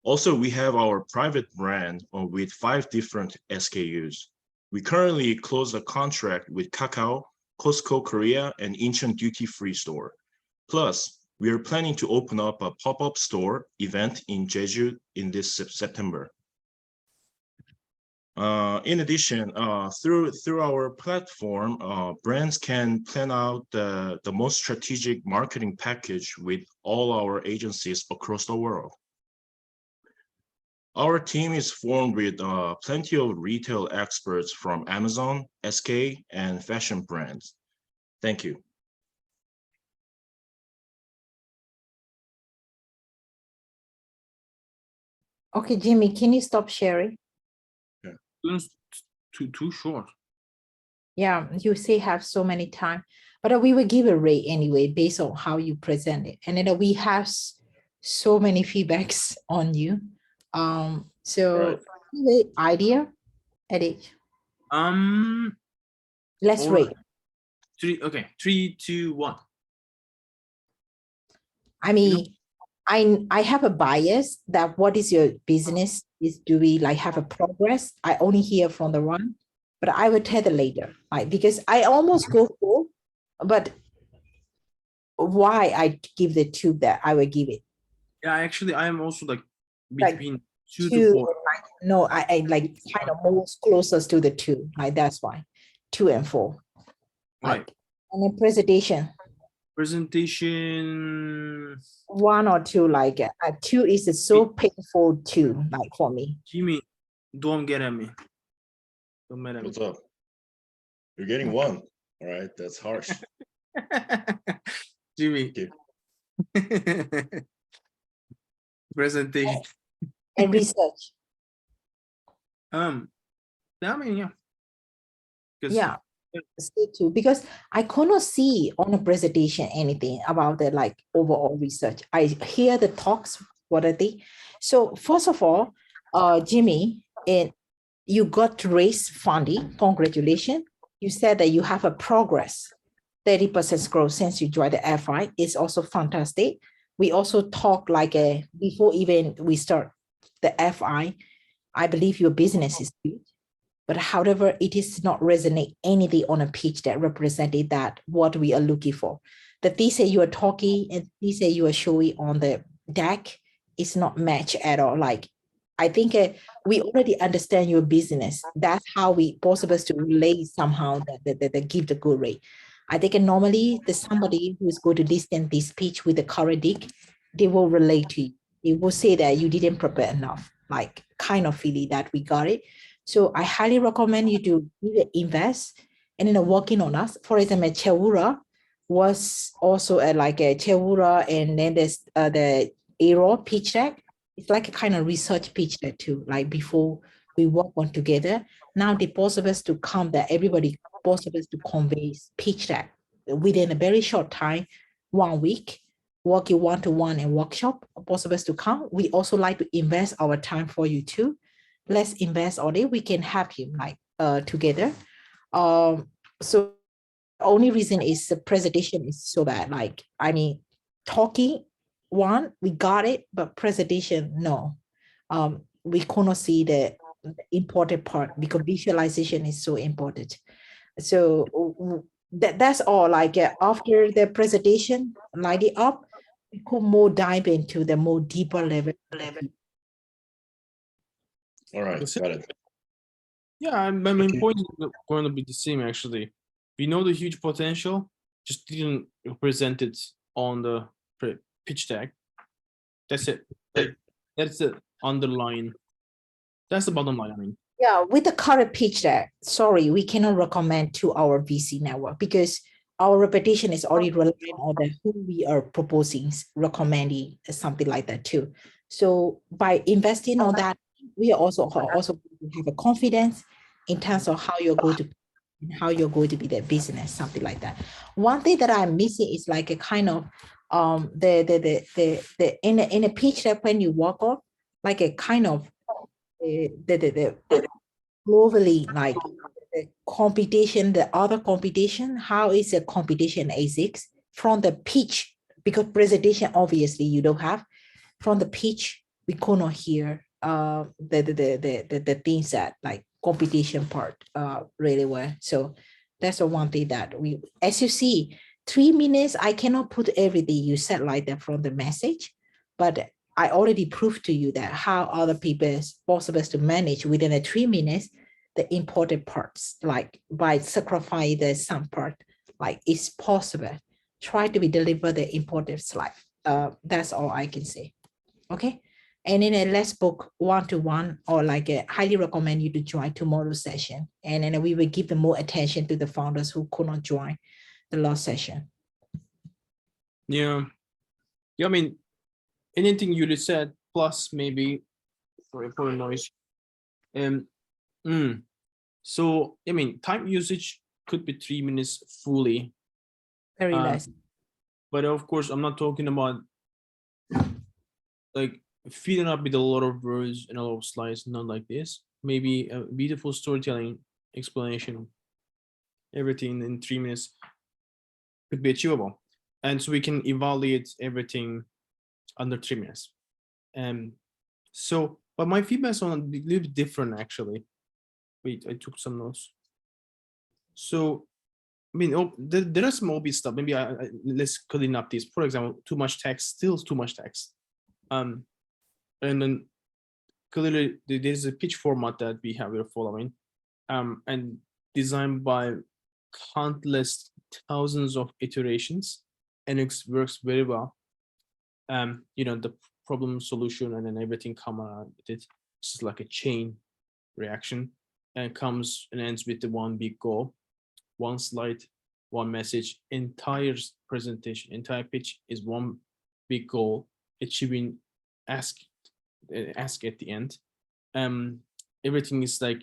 [SPEAKER 9] Also, we have our private brand with 5 different SKUs. We currently closed a contract with Kakao, Costco Korea, and Incheon Duty Free Store. Plus, we are planning to open up a pop-up store event in Jeju in this September. In addition, through our platform, brands can plan out the most strategic marketing package with all our agencies across the world. Our team is formed with plenty of retail experts from Amazon, SK, and fashion brands. Thank you.
[SPEAKER 2] Okay, Jimmy, can you stop sharing?
[SPEAKER 8] Too short.
[SPEAKER 2] Yeah, you say have so many time, but we will give a rate anyway based on how you present it. And then we have so many feedbacks on you. So anyway, idea, edit. Let's
[SPEAKER 8] Or-
[SPEAKER 2] rate.
[SPEAKER 8] 3, 2, 1.
[SPEAKER 2] I mean, I have a bias that what is your business? Do we like have a progress? I only hear from the one, but I will tell the later, right? Because I almost go full, but why I give the 2 that I will give it.
[SPEAKER 8] Yeah, actually, I am also like
[SPEAKER 2] Like
[SPEAKER 8] between 2
[SPEAKER 2] 2,
[SPEAKER 8] to 4.
[SPEAKER 2] no, I like kind of most closest to the 2, like that's why 2 and 4.
[SPEAKER 8] Right.
[SPEAKER 2] Like, and then presentation.
[SPEAKER 8] Presentation,
[SPEAKER 2] One or two, like two is so painful too, like for me.
[SPEAKER 8] Jimmy, don't get at me. Don't get at me.
[SPEAKER 9] What's up? You're getting one. All right, that's harsh.
[SPEAKER 8] Jimmy.
[SPEAKER 9] Okay.
[SPEAKER 8] Presentation.
[SPEAKER 2] And research.
[SPEAKER 8] I mean, yeah. 'Cause-
[SPEAKER 2] Yeah. Stay too, because I cannot see on a presentation anything about the like overall research. I hear the talks, what are they? So first of all, Jimmy, and you got to raise funding. Congratulations. You said that you have a progress, 30% growth since you joined the FI. It's also fantastic. We also talk like before even we start the FI. I believe your business is good. But however, it is not resonate anything on a pitch that represented that what we are looking for. The things that you are talking and things that you are showing on the deck is not match at all. Like, I think we already understand your business. That's how we possible to relate somehow that give the good rate. I think normally the somebody who is going to listen this pitch with the current deck, they will relate to you. They will say that you didn't prepare enough, like kind of feeling that we got it. So I highly recommend you to either invest and then working on us. For example, Chewura was also like a Chewura, and then there's the Aero pitch deck. It's like a kind of research pitch deck too, like before we work on together. Now the possible to come that everybody possible to convey pitch deck within a very short time, 1 week, working one-to-one and workshop possible to come. We also like to invest our time for you too. Let's invest on it. We can help you like together. So only reason is the presentation is so bad. Like, I mean, talking one, we got it, but presentation, no. We cannot see the important part because visualization is so important. So that's all. Like after the presentation, light it up, we could more dive into the more deeper level.
[SPEAKER 9] All right, got it.
[SPEAKER 8] Yeah, my main point is going to be the same actually. We know the huge potential, just didn't present it on the pitch deck. That's it. That's the underline. That's the bottom line. I mean,
[SPEAKER 2] Yeah, with the current pitch deck, sorry, we cannot recommend to our VC network because our reputation is already relying on the who we are proposing, recommending something like that too. So by investing on that, we are also have a confidence in terms of how you're going to be the business, something like that. One thing that I'm missing is like a kind of the in a pitch deck when you walk off, like a kind of the globally, like the competition, the other competition, how is the competition ASICs from the pitch? Because presentation, obviously you don't have. From the pitch, we cannot hear the things that like competition part really well. So that's the one thing that we, as you see, 3 minutes, I cannot put everything you said like that from the message, but I already proved to you that how other people is possible to manage within a 3 minutes, the important parts, like by sacrificing the some part, like it's possible. Try to be deliver the important slide. That's all I can say. Okay. And then let's book one-to-one, or like highly recommend you to join tomorrow's session. And then we will give them more attention to the founders who could not join the last session.
[SPEAKER 8] yeah. I mean, anything you just said, plus maybe sorry for the noise. So I mean, time usage could be 3 minutes fully.
[SPEAKER 2] Very nice.
[SPEAKER 8] But of course, I'm not talking about like filling up with a lot of words and a lot of slides, not like this. Maybe a beautiful storytelling explanation. Everything in 3 minutes could be achievable. And so we can evaluate everything under 3 minutes. So, but my feedback is on a little bit different actually. Wait, I took some notes. So, I mean, there are some obvious stuff. Maybe let's clean up this. For example, too much text, still too much text. And then clearly there's a pitch format that we have we're following, and designed by countless thousands of iterations. and it works very well. You know, the problem solution and then everything come around with it. It's just like a chain reaction, and it comes and ends with the one big goal, one slide, one message. Entire presentation, entire pitch is one big goal, achieving ask at the end. Everything is like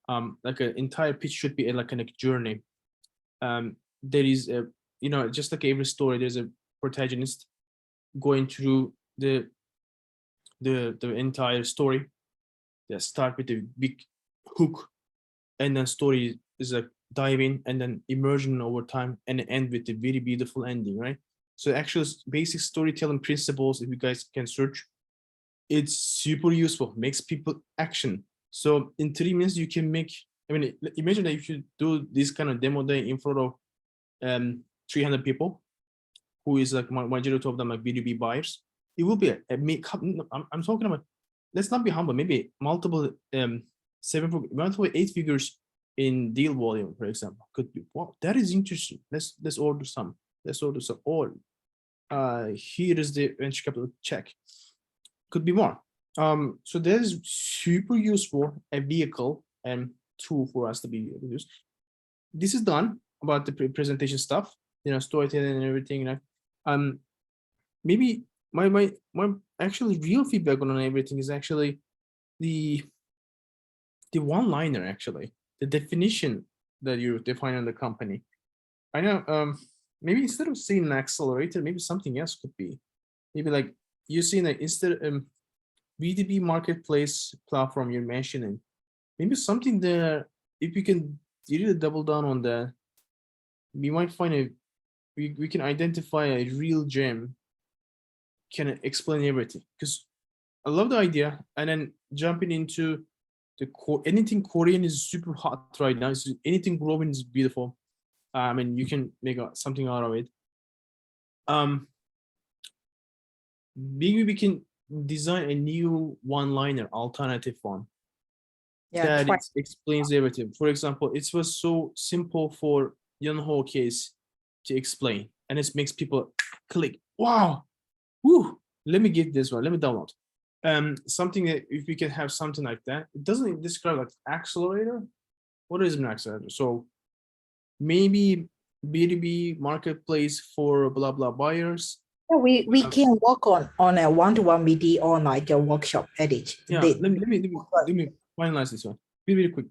[SPEAKER 8] an entire pitch should be like a journey. There is a, you know, just like every story, there's a protagonist going through the entire story. They start with a big hook, and then story is like diving and then emerging over time, and end with a very beautiful ending, right? So actual basic storytelling principles, if you guys can search, it's super useful, makes people action. So in 3 minutes you can make, I mean, imagine that if you do this kind of demo day in front of 300 people, who is like majority of them like B2B buyers, it will be a make. I'm talking about, let's not be humble, maybe multiple 8 figures in deal volume, for example, could be. Wow, that is interesting. Let's order some. Or here is the venture capital check. Could be more. So that is super useful, a vehicle and tool for us to be used. This is done about the presentation stuff, you know, storytelling and everything. You know, maybe my actually real feedback on everything is actually the one-liner, actually the definition that you define on the company. I know, maybe instead of saying an accelerator, maybe something else could be, maybe like you see that instead B2B marketplace platform you're mentioning, maybe something there, if you can really double down on that, we might find we can identify a real gem, can explain everything. Because I love the idea, and then jumping into the anything Korean is super hot right now. So anything global is beautiful. I mean, you can make something out of it. Maybe we can design a new one-liner, alternative one,
[SPEAKER 2] Yeah,
[SPEAKER 8] that explains everything. For example, it was so simple for Yeonho case to explain, and it makes people click. Wow, woo! Let me get this one. Let me download. Something that if we can have something like that, it doesn't describe like accelerator. What is an accelerator? So maybe B2B marketplace for blah blah buyers.
[SPEAKER 2] Yeah, we can work on a one-to-one meeting or like a workshop edit.
[SPEAKER 8] Yeah, let me finalize this one really quick.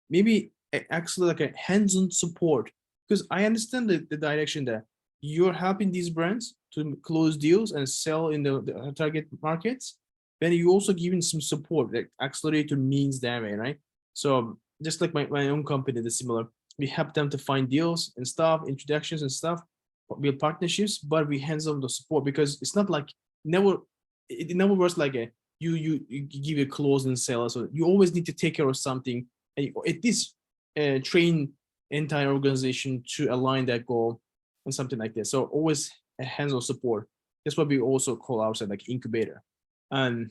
[SPEAKER 8] Maybe actually like a hands-on support, because I understand the direction that you're helping these brands to close deals and sell in the target markets. Then you also giving some support, like accelerator means that way, right? So just like my own company, that's similar. We help them to find deals and stuff, introductions and stuff, build partnerships, but we hands on the support, because it's not like it never works like a you give a close and sell. So you always need to take care of something, and at least train entire organization to align that goal and something like that. So always a hands-on support. That's what we also call ourselves like incubator. And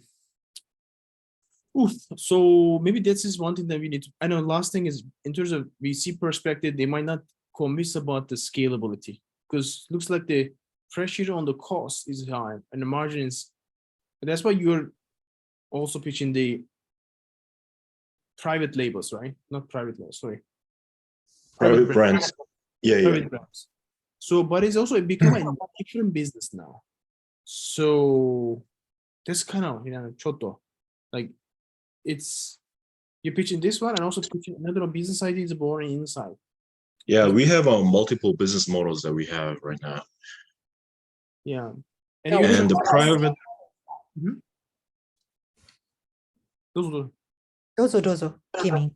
[SPEAKER 8] so maybe this is one thing that we need to, I know last thing is in terms of VC perspective, they might not convince about the scalability, because looks like the pressure on the cost is high and the margins. That's why you're also pitching the private labels, right? Not private labels, sorry.
[SPEAKER 9] Private brands. Yeah, yeah.
[SPEAKER 8] Private brands. So, but it's also become a different business now. So this kind of, you know, choto, like it's, you're pitching this one and also pitching another business ideas born inside.
[SPEAKER 9] Yeah, we have multiple business models that we have right now.
[SPEAKER 8] Yeah.
[SPEAKER 9] And the private,
[SPEAKER 2] Dozo, Kimmy.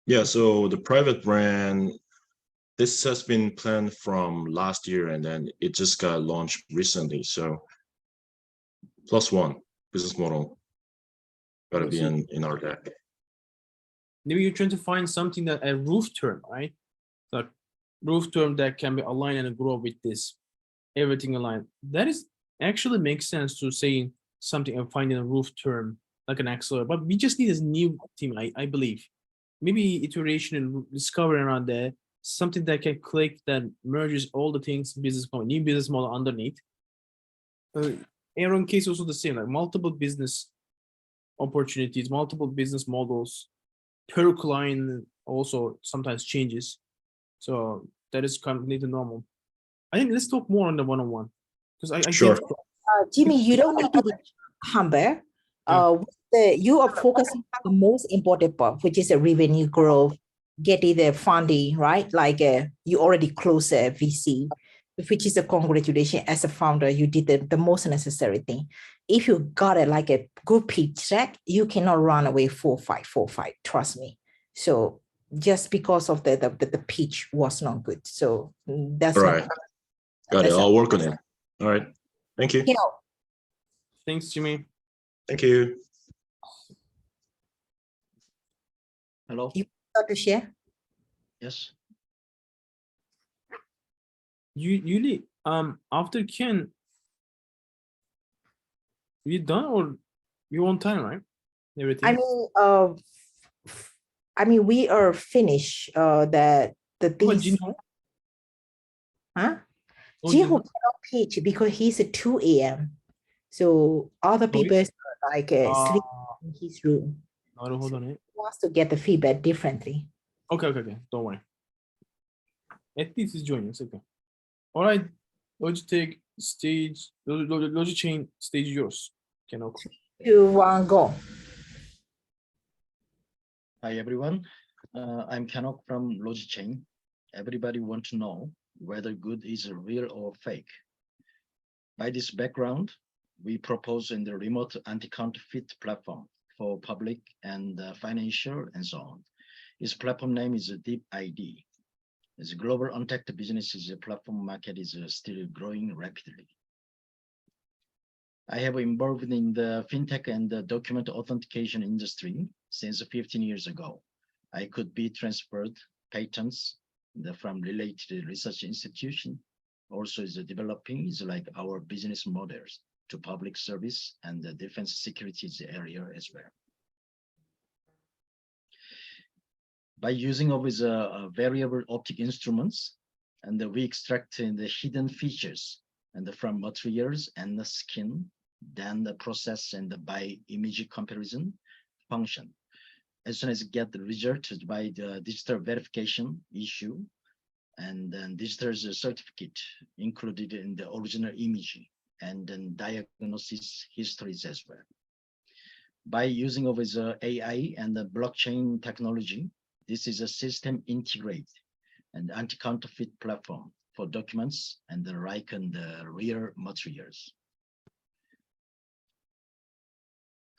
[SPEAKER 9] yeah, so the private brand, this has been planned from last year, and then it just got launched recently. So +1 business model gotta be in our deck.
[SPEAKER 8] Maybe you're trying to find something that a roof term, right? Like roof term that can be aligned and grow with this, everything aligned. That is actually makes sense to saying something and finding a roof term like an accelerator. But we just need a new team, I believe. Maybe iteration and discovery around that. something that can click that merges all the things business model, new business model underneath. Aaron case also the same, like multiple business opportunities, multiple business models per client also sometimes changes. So that is completely normal. I think let's talk more on the one-on-one because I
[SPEAKER 9] Sure.
[SPEAKER 8] get
[SPEAKER 2] Jimmy, you don't need to be humble. You are focusing on the most important part, which is the revenue growth, getting the funding, right? Like you already closed a VC, which is a congratulations as a founder, you did the most necessary thing. If you got it like a good pitch deck, you cannot run away 4-5, trust me. So just because of the pitch was not good. So that's
[SPEAKER 9] All
[SPEAKER 2] not-
[SPEAKER 9] right. Got it.
[SPEAKER 2] that's
[SPEAKER 9] I'll work on it. All right. Thank you.
[SPEAKER 2] You know,
[SPEAKER 8] thanks, Jimmy.
[SPEAKER 9] Thank you.
[SPEAKER 10] Hello.
[SPEAKER 2] got to share.
[SPEAKER 10] Yes.
[SPEAKER 8] Yuli, after Ken, you done or you on time, right? Everything.
[SPEAKER 2] I mean, we are finished. The
[SPEAKER 8] What,
[SPEAKER 2] things,
[SPEAKER 8] Jinho?
[SPEAKER 2] huh?
[SPEAKER 8] Oh,
[SPEAKER 2] Jinho
[SPEAKER 8] Jinho.
[SPEAKER 2] cannot pitch because he's at 2 a.m. So other people
[SPEAKER 8] it's-
[SPEAKER 2] are like sleep in his room.
[SPEAKER 8] Hold on.
[SPEAKER 2] He wants to get the feedback differently.
[SPEAKER 8] Okay. Don't worry. At least he's joining. It's okay. All right. Logitech stage, Logitech stage yours. Kenok.
[SPEAKER 2] 2, 1, go.
[SPEAKER 10] Hi, everyone. I'm Kanok from Logitech. Everybody want to know whether good is real or fake. By this background, we propose in the remote anti-counterfeit platform for public and financial and so on. Its platform name is Deep ID. As a global untapped businesses, the platform market is still growing rapidly. I have involved in the fintech and the document authentication industry since 15 years ago. I could be transferred patents from related research institution. Also is developing is like our business models to public service and the defense securities area as well. By using of his variable optic instruments, and we extract the hidden features and from materials and the skin, then the process and by image comparison function. As soon as get the result by the digital verification issue, and then digital certificate included in the original image, and then diagnosis histories as well. By using of his AI and the blockchain technology, this is a system integrate and anti-counterfeit platform for documents and the like and the rare materials.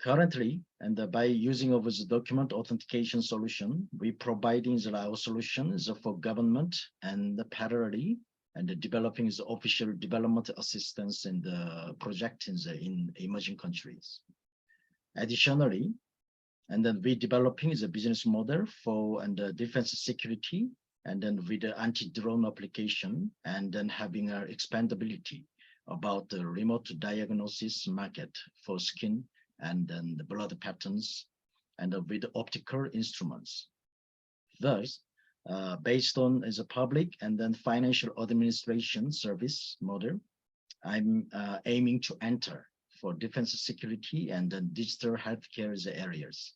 [SPEAKER 10] Currently, and by using of the document authentication solution, we providing our solutions for government and parallelly and developing the official development assistance and the project in emerging countries. Additionally, and then we developing the business model for and defense security, and then with the anti-drone application, and then having our expandability about the remote diagnosis market for skin and then the blood patterns and with optical instruments. Thus, based on as a public and then financial administration service model, I'm aiming to enter for defense security and then digital healthcare areas.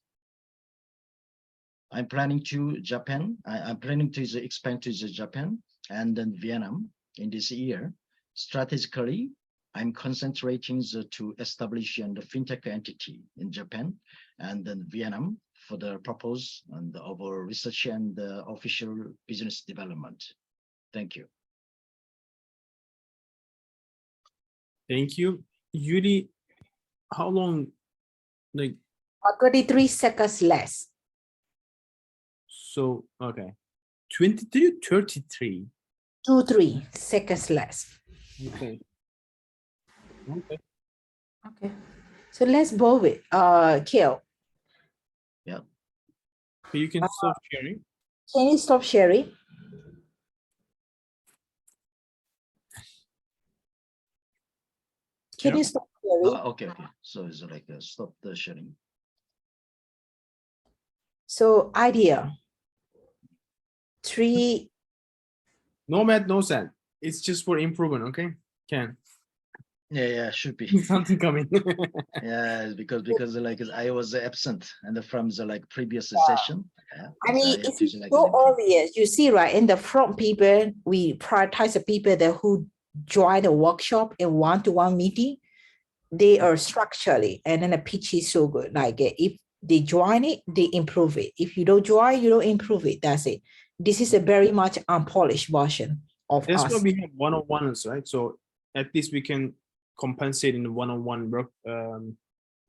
[SPEAKER 10] I'm planning to Japan. I'm planning to expand to Japan and then Vietnam in this year. Strategically, I'm concentrating to establish the fintech entity in Japan and then Vietnam for the purpose and of our research and official business development. Thank you.
[SPEAKER 8] Thank you. Yuri, how long, like,
[SPEAKER 2] 23 seconds less.
[SPEAKER 8] so, okay. 23 or 33?
[SPEAKER 2] 2-3 seconds less.
[SPEAKER 8] Okay. Okay.
[SPEAKER 2] Okay. So let's move it. Kiel,
[SPEAKER 8] So you can stop sharing.
[SPEAKER 2] can you stop sharing? Can
[SPEAKER 8] Yeah.
[SPEAKER 2] you stop sharing?
[SPEAKER 10] Okay. So it's like stop the sharing.
[SPEAKER 2] So idea. 3,
[SPEAKER 8] No math, no sense. It's just for improvement, okay? Can
[SPEAKER 10] Yeah, should be.
[SPEAKER 8] something coming.
[SPEAKER 10] Yeah, because like I was absent and from the like previous session. Yeah,
[SPEAKER 2] I
[SPEAKER 10] so
[SPEAKER 2] mean,
[SPEAKER 10] have
[SPEAKER 2] it's
[SPEAKER 10] to, like,
[SPEAKER 2] so obvious. You see, right? In the front people, we prioritize the people that who join the workshop in one-to-one meeting. They are structurally, and then the pitch is so good. Like if they join it, they improve it. If you don't join, you don't improve it. That's it. This is a very much unpolished version of
[SPEAKER 8] That's why
[SPEAKER 2] us.
[SPEAKER 8] we have one-on-ones, right? So at least we can compensate in the one-on-one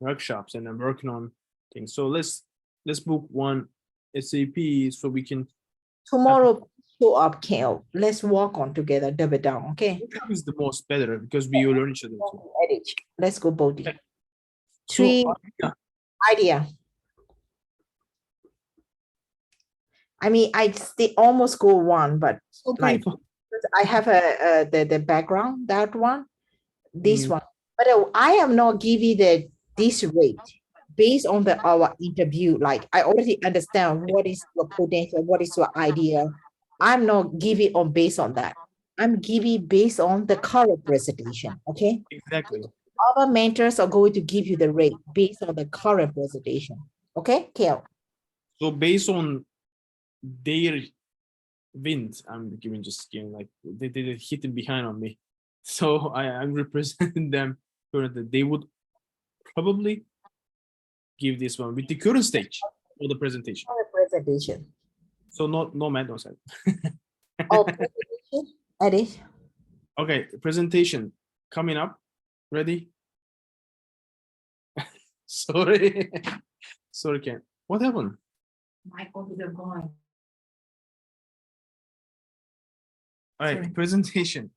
[SPEAKER 8] workshops and then working on things. So let's book one SAP so we can.
[SPEAKER 2] Tomorrow, show up, Kale. Let's work on together, double down, okay?
[SPEAKER 8] Workshop is the most better because we will learn each other. too.
[SPEAKER 2] Edit. Let's go, Bodhi.
[SPEAKER 8] Okay.
[SPEAKER 2] Three
[SPEAKER 8] So, yeah,
[SPEAKER 2] idea. I mean, I still almost go one, but
[SPEAKER 8] okay,
[SPEAKER 2] like I have the background, that one, this
[SPEAKER 8] Mm.
[SPEAKER 2] one. But I am not giving this rate based on our interview. Like I already understand what is your potential, what is your idea. I'm not giving on based on that. I'm giving based on the current presentation. Okay.
[SPEAKER 8] exactly.
[SPEAKER 2] Our mentors are going to give you the rate based on the current presentation. Okay, Kale.
[SPEAKER 8] So based on their wind, I'm giving like they're hitting behind on me. So I'm representing them currently. They would probably give this one with the current stage of the presentation.
[SPEAKER 2] Current presentation.
[SPEAKER 8] So no math, no sense.
[SPEAKER 2] Oh, presentation. Edit.
[SPEAKER 8] Okay, presentation coming up. Ready? Sorry. Sorry, Ken. What happened?
[SPEAKER 2] My computer going.
[SPEAKER 8] All right,
[SPEAKER 2] Sorry.
[SPEAKER 8] presentation.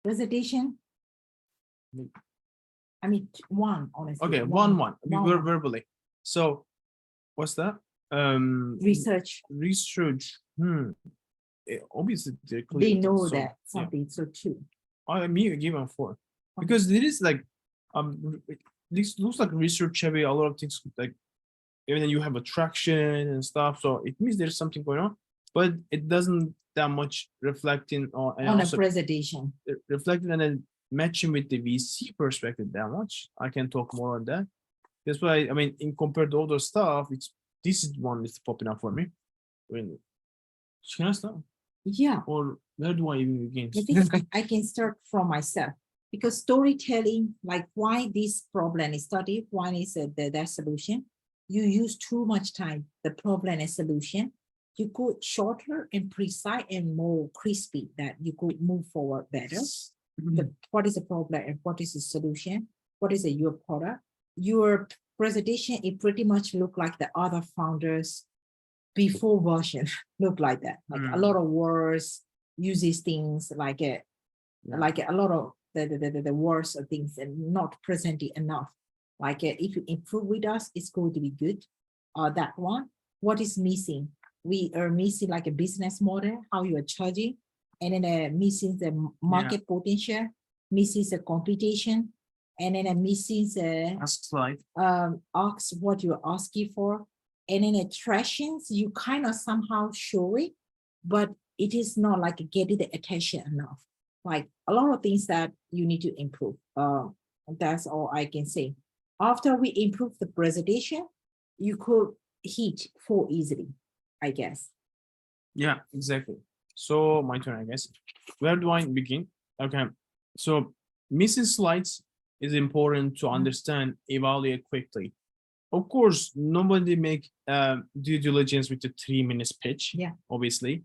[SPEAKER 2] Presentation. I mean, one, honestly.
[SPEAKER 8] Okay, one. We were
[SPEAKER 2] one.
[SPEAKER 8] verbally. So what's that?
[SPEAKER 2] Research.
[SPEAKER 8] Research. Obviously they're
[SPEAKER 2] They
[SPEAKER 8] clear,
[SPEAKER 2] know
[SPEAKER 8] so,
[SPEAKER 2] that
[SPEAKER 8] yeah.
[SPEAKER 2] something, so true.
[SPEAKER 8] I mean, give them 4 because there is like this looks like research heavy. A lot of things like even you have attraction and stuff, so it means there's something going on, but it doesn't that much reflecting on and
[SPEAKER 2] On a
[SPEAKER 8] also
[SPEAKER 2] presentation.
[SPEAKER 8] reflecting and then matching with the VC perspective that much. I can talk more on that. That's why I mean, in compared to other stuff, this is one that's popping up for me. When can I start?
[SPEAKER 2] Yeah.
[SPEAKER 8] Or where do I even begin?
[SPEAKER 2] I think I can start from myself because storytelling, like why this problem is studied, one is the solution. You use too much time, the problem and solution. You could shorter and precise and more crispy that you could move forward better. What is the problem and what is the solution? What is your product? Your presentation, it pretty much look like the other founders before version look like that. Like a lot of words, uses things like a lot of the words or things and not presented enough. Like if you improve with us, it's going to be good. That one, what is missing? We are missing like a business model, how you are charging, and then missing the market potential, missing the competition, and then missing the
[SPEAKER 8] Ask slide.
[SPEAKER 2] ask what you're asking for, and then attractions you kind of somehow show it, but it is not like getting the attention enough. Like a lot of things that you need to improve. That's all I can say. After we improve the presentation, you could hit 4 easily, I guess.
[SPEAKER 8] Yeah, exactly. So my turn, I guess. Where do I begin? Okay. So missing slides is important to understand, evaluate quickly. Of course, nobody make due diligence with the 3 minutes pitch.
[SPEAKER 2] Yeah.
[SPEAKER 8] Obviously,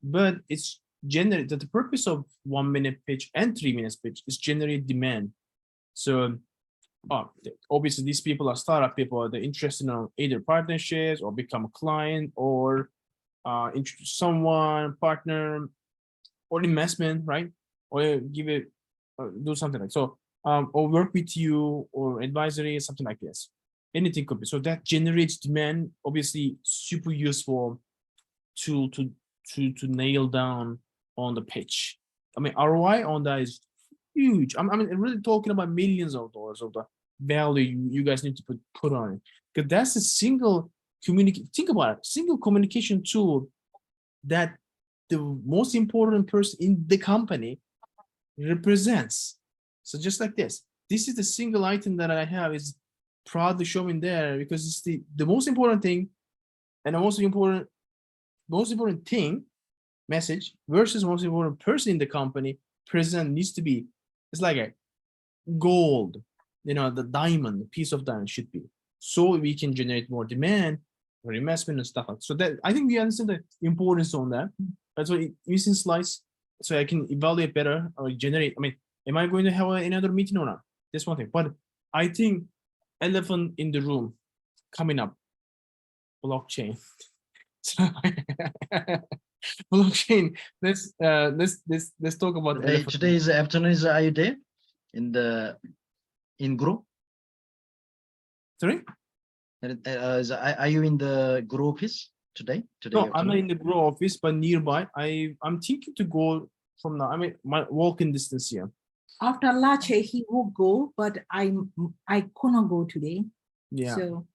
[SPEAKER 8] but it's generate that the purpose of 1 minute pitch and 3 minutes pitch is generate demand. So obviously these people are startup people. They're interested in either partnerships or become a client or introduce someone, partner, or investment, right? Or give it, do something like so, or work with you or advisory, something like this. Anything could be. So that generates demand. Obviously, super useful tool to nail down on the pitch. I mean, ROI on that is huge. I mean, really talking about millions of dollars of the value you guys need to put on it, because that's a single think about it, single communication tool that
[SPEAKER 1] the most important person in the company represents. So just like this is the single item that I have is proudly showing there because it's the most important thing and the most important thing message versus most important person in the company present needs to be, it's like a gold, you know, the diamond, piece of diamond should be, so we can generate more demand or investment and stuff like that. So that I think we understand the importance on that. That's why using slides so I can evaluate better or generate. I mean, am I going to have another meeting or not? That's one thing. But I think elephant in the room coming up, blockchain. So, blockchain. Let's talk about
[SPEAKER 10] Today,
[SPEAKER 1] elephant.
[SPEAKER 10] today's afternoon, are you there in group?
[SPEAKER 1] Sorry?
[SPEAKER 10] Are you in the group office today?
[SPEAKER 1] No, I'm not
[SPEAKER 10] afternoon?
[SPEAKER 1] in the grow office, but nearby. I'm thinking to go from now. I mean, my walking distance here.
[SPEAKER 2] After lunch, he will go, but I could not go today.
[SPEAKER 1] Yeah.
[SPEAKER 2] So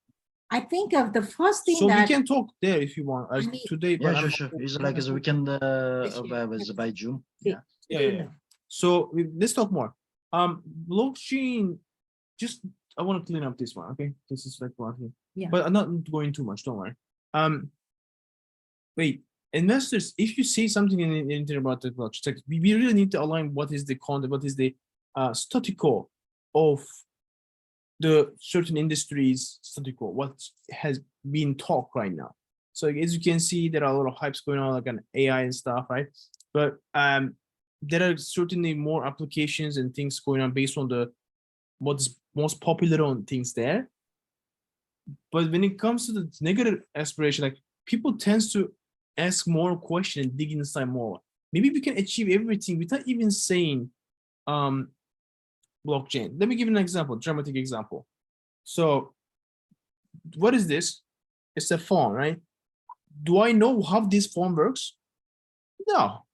[SPEAKER 2] I think of the first thing
[SPEAKER 1] So we
[SPEAKER 2] that
[SPEAKER 1] can talk there if you want
[SPEAKER 2] need-
[SPEAKER 1] today.
[SPEAKER 10] Yeah,
[SPEAKER 1] But I'm-
[SPEAKER 10] sure. It's like as a weekend by Zoom. Yeah.
[SPEAKER 1] Yeah. So let's talk more. Blockchain. Just I want to clean up this one. Okay, this is like one here.
[SPEAKER 2] Yeah.
[SPEAKER 1] But I'm not going too much. Don't worry. Wait, investors. If you say something in the internet about the blockchain, we really need to align what is the content, what is the statistical of the certain industries, statistical, what has been talked right now. So as you can see, there are a lot of hypes going on, like an AI and stuff, right? But there are certainly more applications and things going on based on the what's most popular on things there. But when it comes to the negative aspiration, like people tends to ask more questions and dig inside more. Maybe we can achieve everything without even saying blockchain. Let me give you an example, dramatic example. So what is this? It's a phone, right? Do I know how this phone works? No.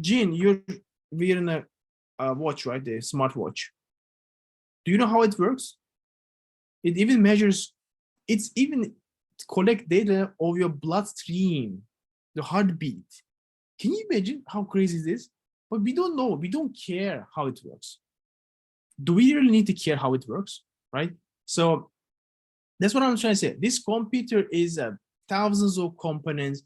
[SPEAKER 1] Jean, you're wearing a watch, right? The smartwatch. Do you know how it works? It even measures, it's even collect data of your bloodstream, the heartbeat. Can you imagine how crazy it is? But we don't know, we don't care how it works. Do we really need to care how it works, right? So that's what I'm trying to say. This computer is thousands of components,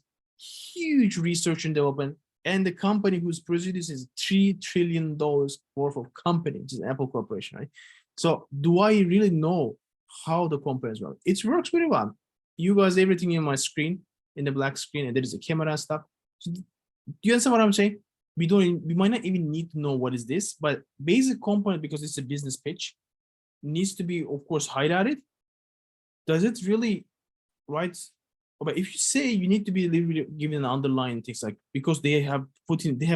[SPEAKER 1] huge research and development, and the company who's produced is $3 trillion worth of company, which is Apple Corporation, right? So do I really know how the components work? It works very well. You guys, everything in my screen, in the black screen, and there is a camera and stuff. So do you understand what I'm saying? We might not even need to know what is this, but basic component, because it's a business pitch, needs to be, of course, highlighted. Does it really, right? But if you say you need to be given an underlying things like, because they have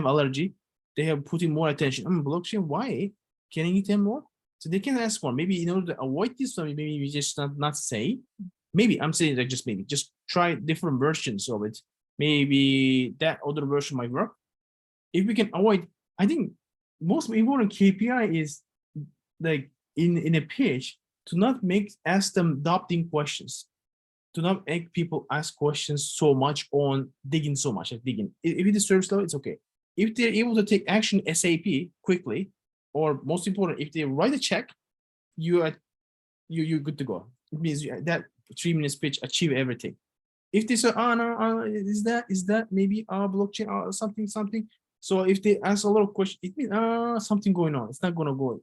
[SPEAKER 1] allergy, they have put in more attention. Blockchain, why? Can I eat them more? So they can ask more. Maybe in order to avoid this, maybe we just not say. Maybe I'm saying like just maybe just try different versions of it. Maybe that other version might work. If we can avoid, I think most important KPI is like in a pitch to not ask them adopting questions. Do not make people ask questions so much on digging so much, like digging. If it is service level, it's okay. If they're able to take action SAP quickly, or most important, if they write a check, you're good to go. It means that 3 minutes pitch achieve everything. If they say, no, is that maybe blockchain or something. So if they ask a lot of questions, it means something going on. It's not gonna go.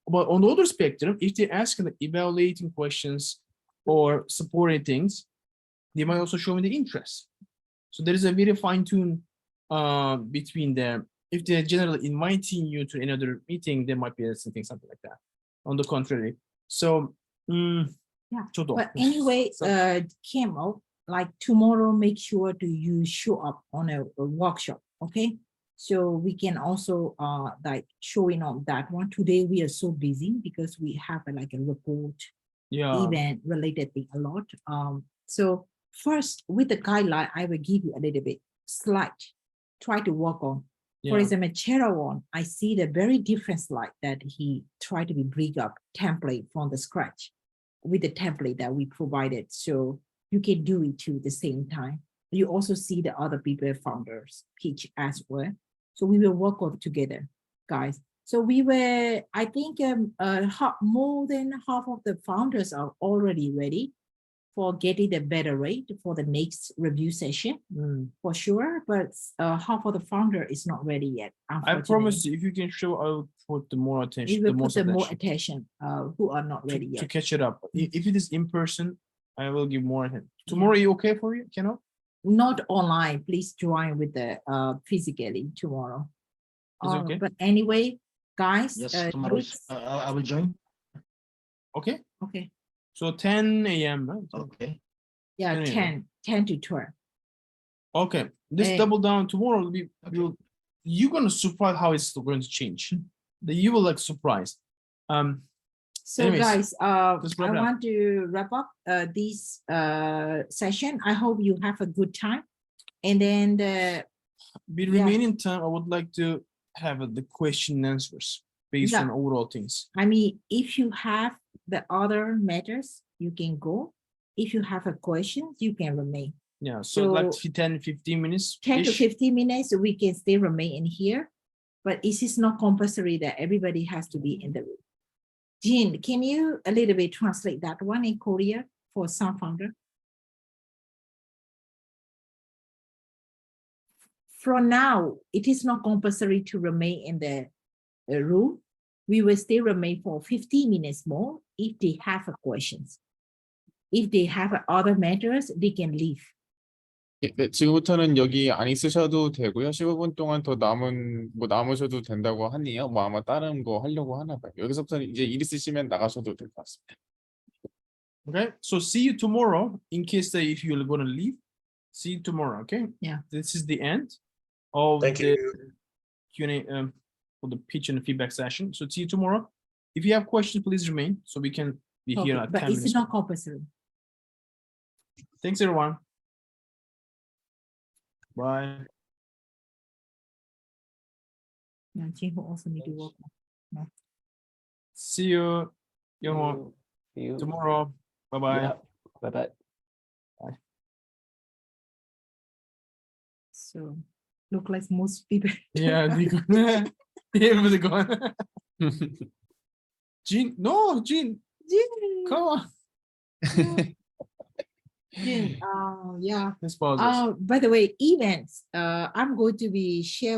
[SPEAKER 1] But on the other spectrum, if they're asking like evaluating questions or supporting things, they might also show me the interest. So there is a very fine-tune between them. If they're generally inviting you to another meeting, there might be something like that. On the contrary, so
[SPEAKER 2] yeah. But anyway, Kim, like tomorrow, make sure you show up on a workshop, okay? So we can also like showing on that one. Today we are so busy because we have like a report event related thing a lot. So first with the guideline, I will give you a little bit slide, try to work on. For example, Cherawan, I see the very different slide that he tried to bring up template from the scratch with the template that we provided. So you can do it too at the same time. You also see the other people founders pitch as well. So we will work on together, guys. So we were, I think, more than half of the founders are already ready for getting the better rate for the next review session, for sure. But half of the founder is not ready yet.
[SPEAKER 8] I promise you, if you can show, I'll put the more
[SPEAKER 2] We
[SPEAKER 8] attention,
[SPEAKER 2] will
[SPEAKER 8] the
[SPEAKER 2] put
[SPEAKER 8] most
[SPEAKER 2] the more
[SPEAKER 8] attention
[SPEAKER 2] attention, who are not ready
[SPEAKER 8] to
[SPEAKER 2] yet.
[SPEAKER 8] catch it up. If it is in person, I will give more attention. Tomorrow, you okay for you? Cannot?
[SPEAKER 2] Not online, please join with the physically tomorrow.
[SPEAKER 8] Is it okay?
[SPEAKER 2] But anyway, guys.
[SPEAKER 10] Yes, tomorrow I will join.
[SPEAKER 8] Okay,
[SPEAKER 2] Okay,
[SPEAKER 8] so 10 a.m. right?
[SPEAKER 10] Okay.
[SPEAKER 2] yeah,
[SPEAKER 8] Anyway.
[SPEAKER 2] 10 to 12.
[SPEAKER 8] Okay, let's
[SPEAKER 2] Eh,
[SPEAKER 8] double down tomorrow.
[SPEAKER 10] Okay.
[SPEAKER 8] You're gonna surprise how it's going to change. You will like surprise.
[SPEAKER 2] So
[SPEAKER 8] Anyways,
[SPEAKER 2] guys,
[SPEAKER 8] let's
[SPEAKER 2] I
[SPEAKER 8] wrap it up.
[SPEAKER 2] want to wrap up this session. I hope you have a good time. And then
[SPEAKER 8] With
[SPEAKER 2] yeah.
[SPEAKER 8] remaining time, I would like to have the question and answers based
[SPEAKER 2] Yeah.
[SPEAKER 8] on overall things.
[SPEAKER 2] I mean, if you have the other matters, you can go. If you have a question, you can remain.
[SPEAKER 8] Yeah, so like
[SPEAKER 2] So-
[SPEAKER 8] 10, 15 minutes.
[SPEAKER 2] 10 to
[SPEAKER 8] -ish.
[SPEAKER 2] 15 minutes, we can still remain in here, but it is not compulsory that everybody has to be in the room. Jean, can you a little bit translate that one in Korea for some founder? From now, it is not compulsory to remain in the room. We will still remain for 15 minutes more if they have a questions. If they have other matters, they can leave.
[SPEAKER 7] 네, 지금부터는 여기 안 있으셔도 되고요. 15분 동안 더 남으셔도 된다고 하네요. 뭐 아마 다른 거 하려고 하나 봐요. 여기서부터 이제 일 있으시면 나가셔도 될 것 같습니다.
[SPEAKER 8] Okay, so see you tomorrow in case that if you're gonna leave. See you tomorrow, okay?
[SPEAKER 2] Yeah.
[SPEAKER 8] This is the end of
[SPEAKER 6] Thank
[SPEAKER 8] the
[SPEAKER 6] you.
[SPEAKER 8] Q&A for the pitch and the feedback session. So see you tomorrow. If you have questions, please remain so we can be
[SPEAKER 2] Okay,
[SPEAKER 8] here at
[SPEAKER 2] but
[SPEAKER 8] 10
[SPEAKER 2] it's
[SPEAKER 8] minutes.
[SPEAKER 2] not compulsory.
[SPEAKER 8] Thanks everyone. Bye.
[SPEAKER 2] Yeah, Jean who also need to work.
[SPEAKER 8] See you, Young-ho,
[SPEAKER 5] See you.
[SPEAKER 8] tomorrow. Bye-bye.
[SPEAKER 5] Yeah. Bye-bye.
[SPEAKER 2] So look like most people.
[SPEAKER 8] Yeah, everybody gone. Jean, no, Jean,
[SPEAKER 2] Jean,
[SPEAKER 8] come on.
[SPEAKER 2] Jean, yeah.
[SPEAKER 8] Let's pause this.
[SPEAKER 2] By the way, events, I'm going to be sharing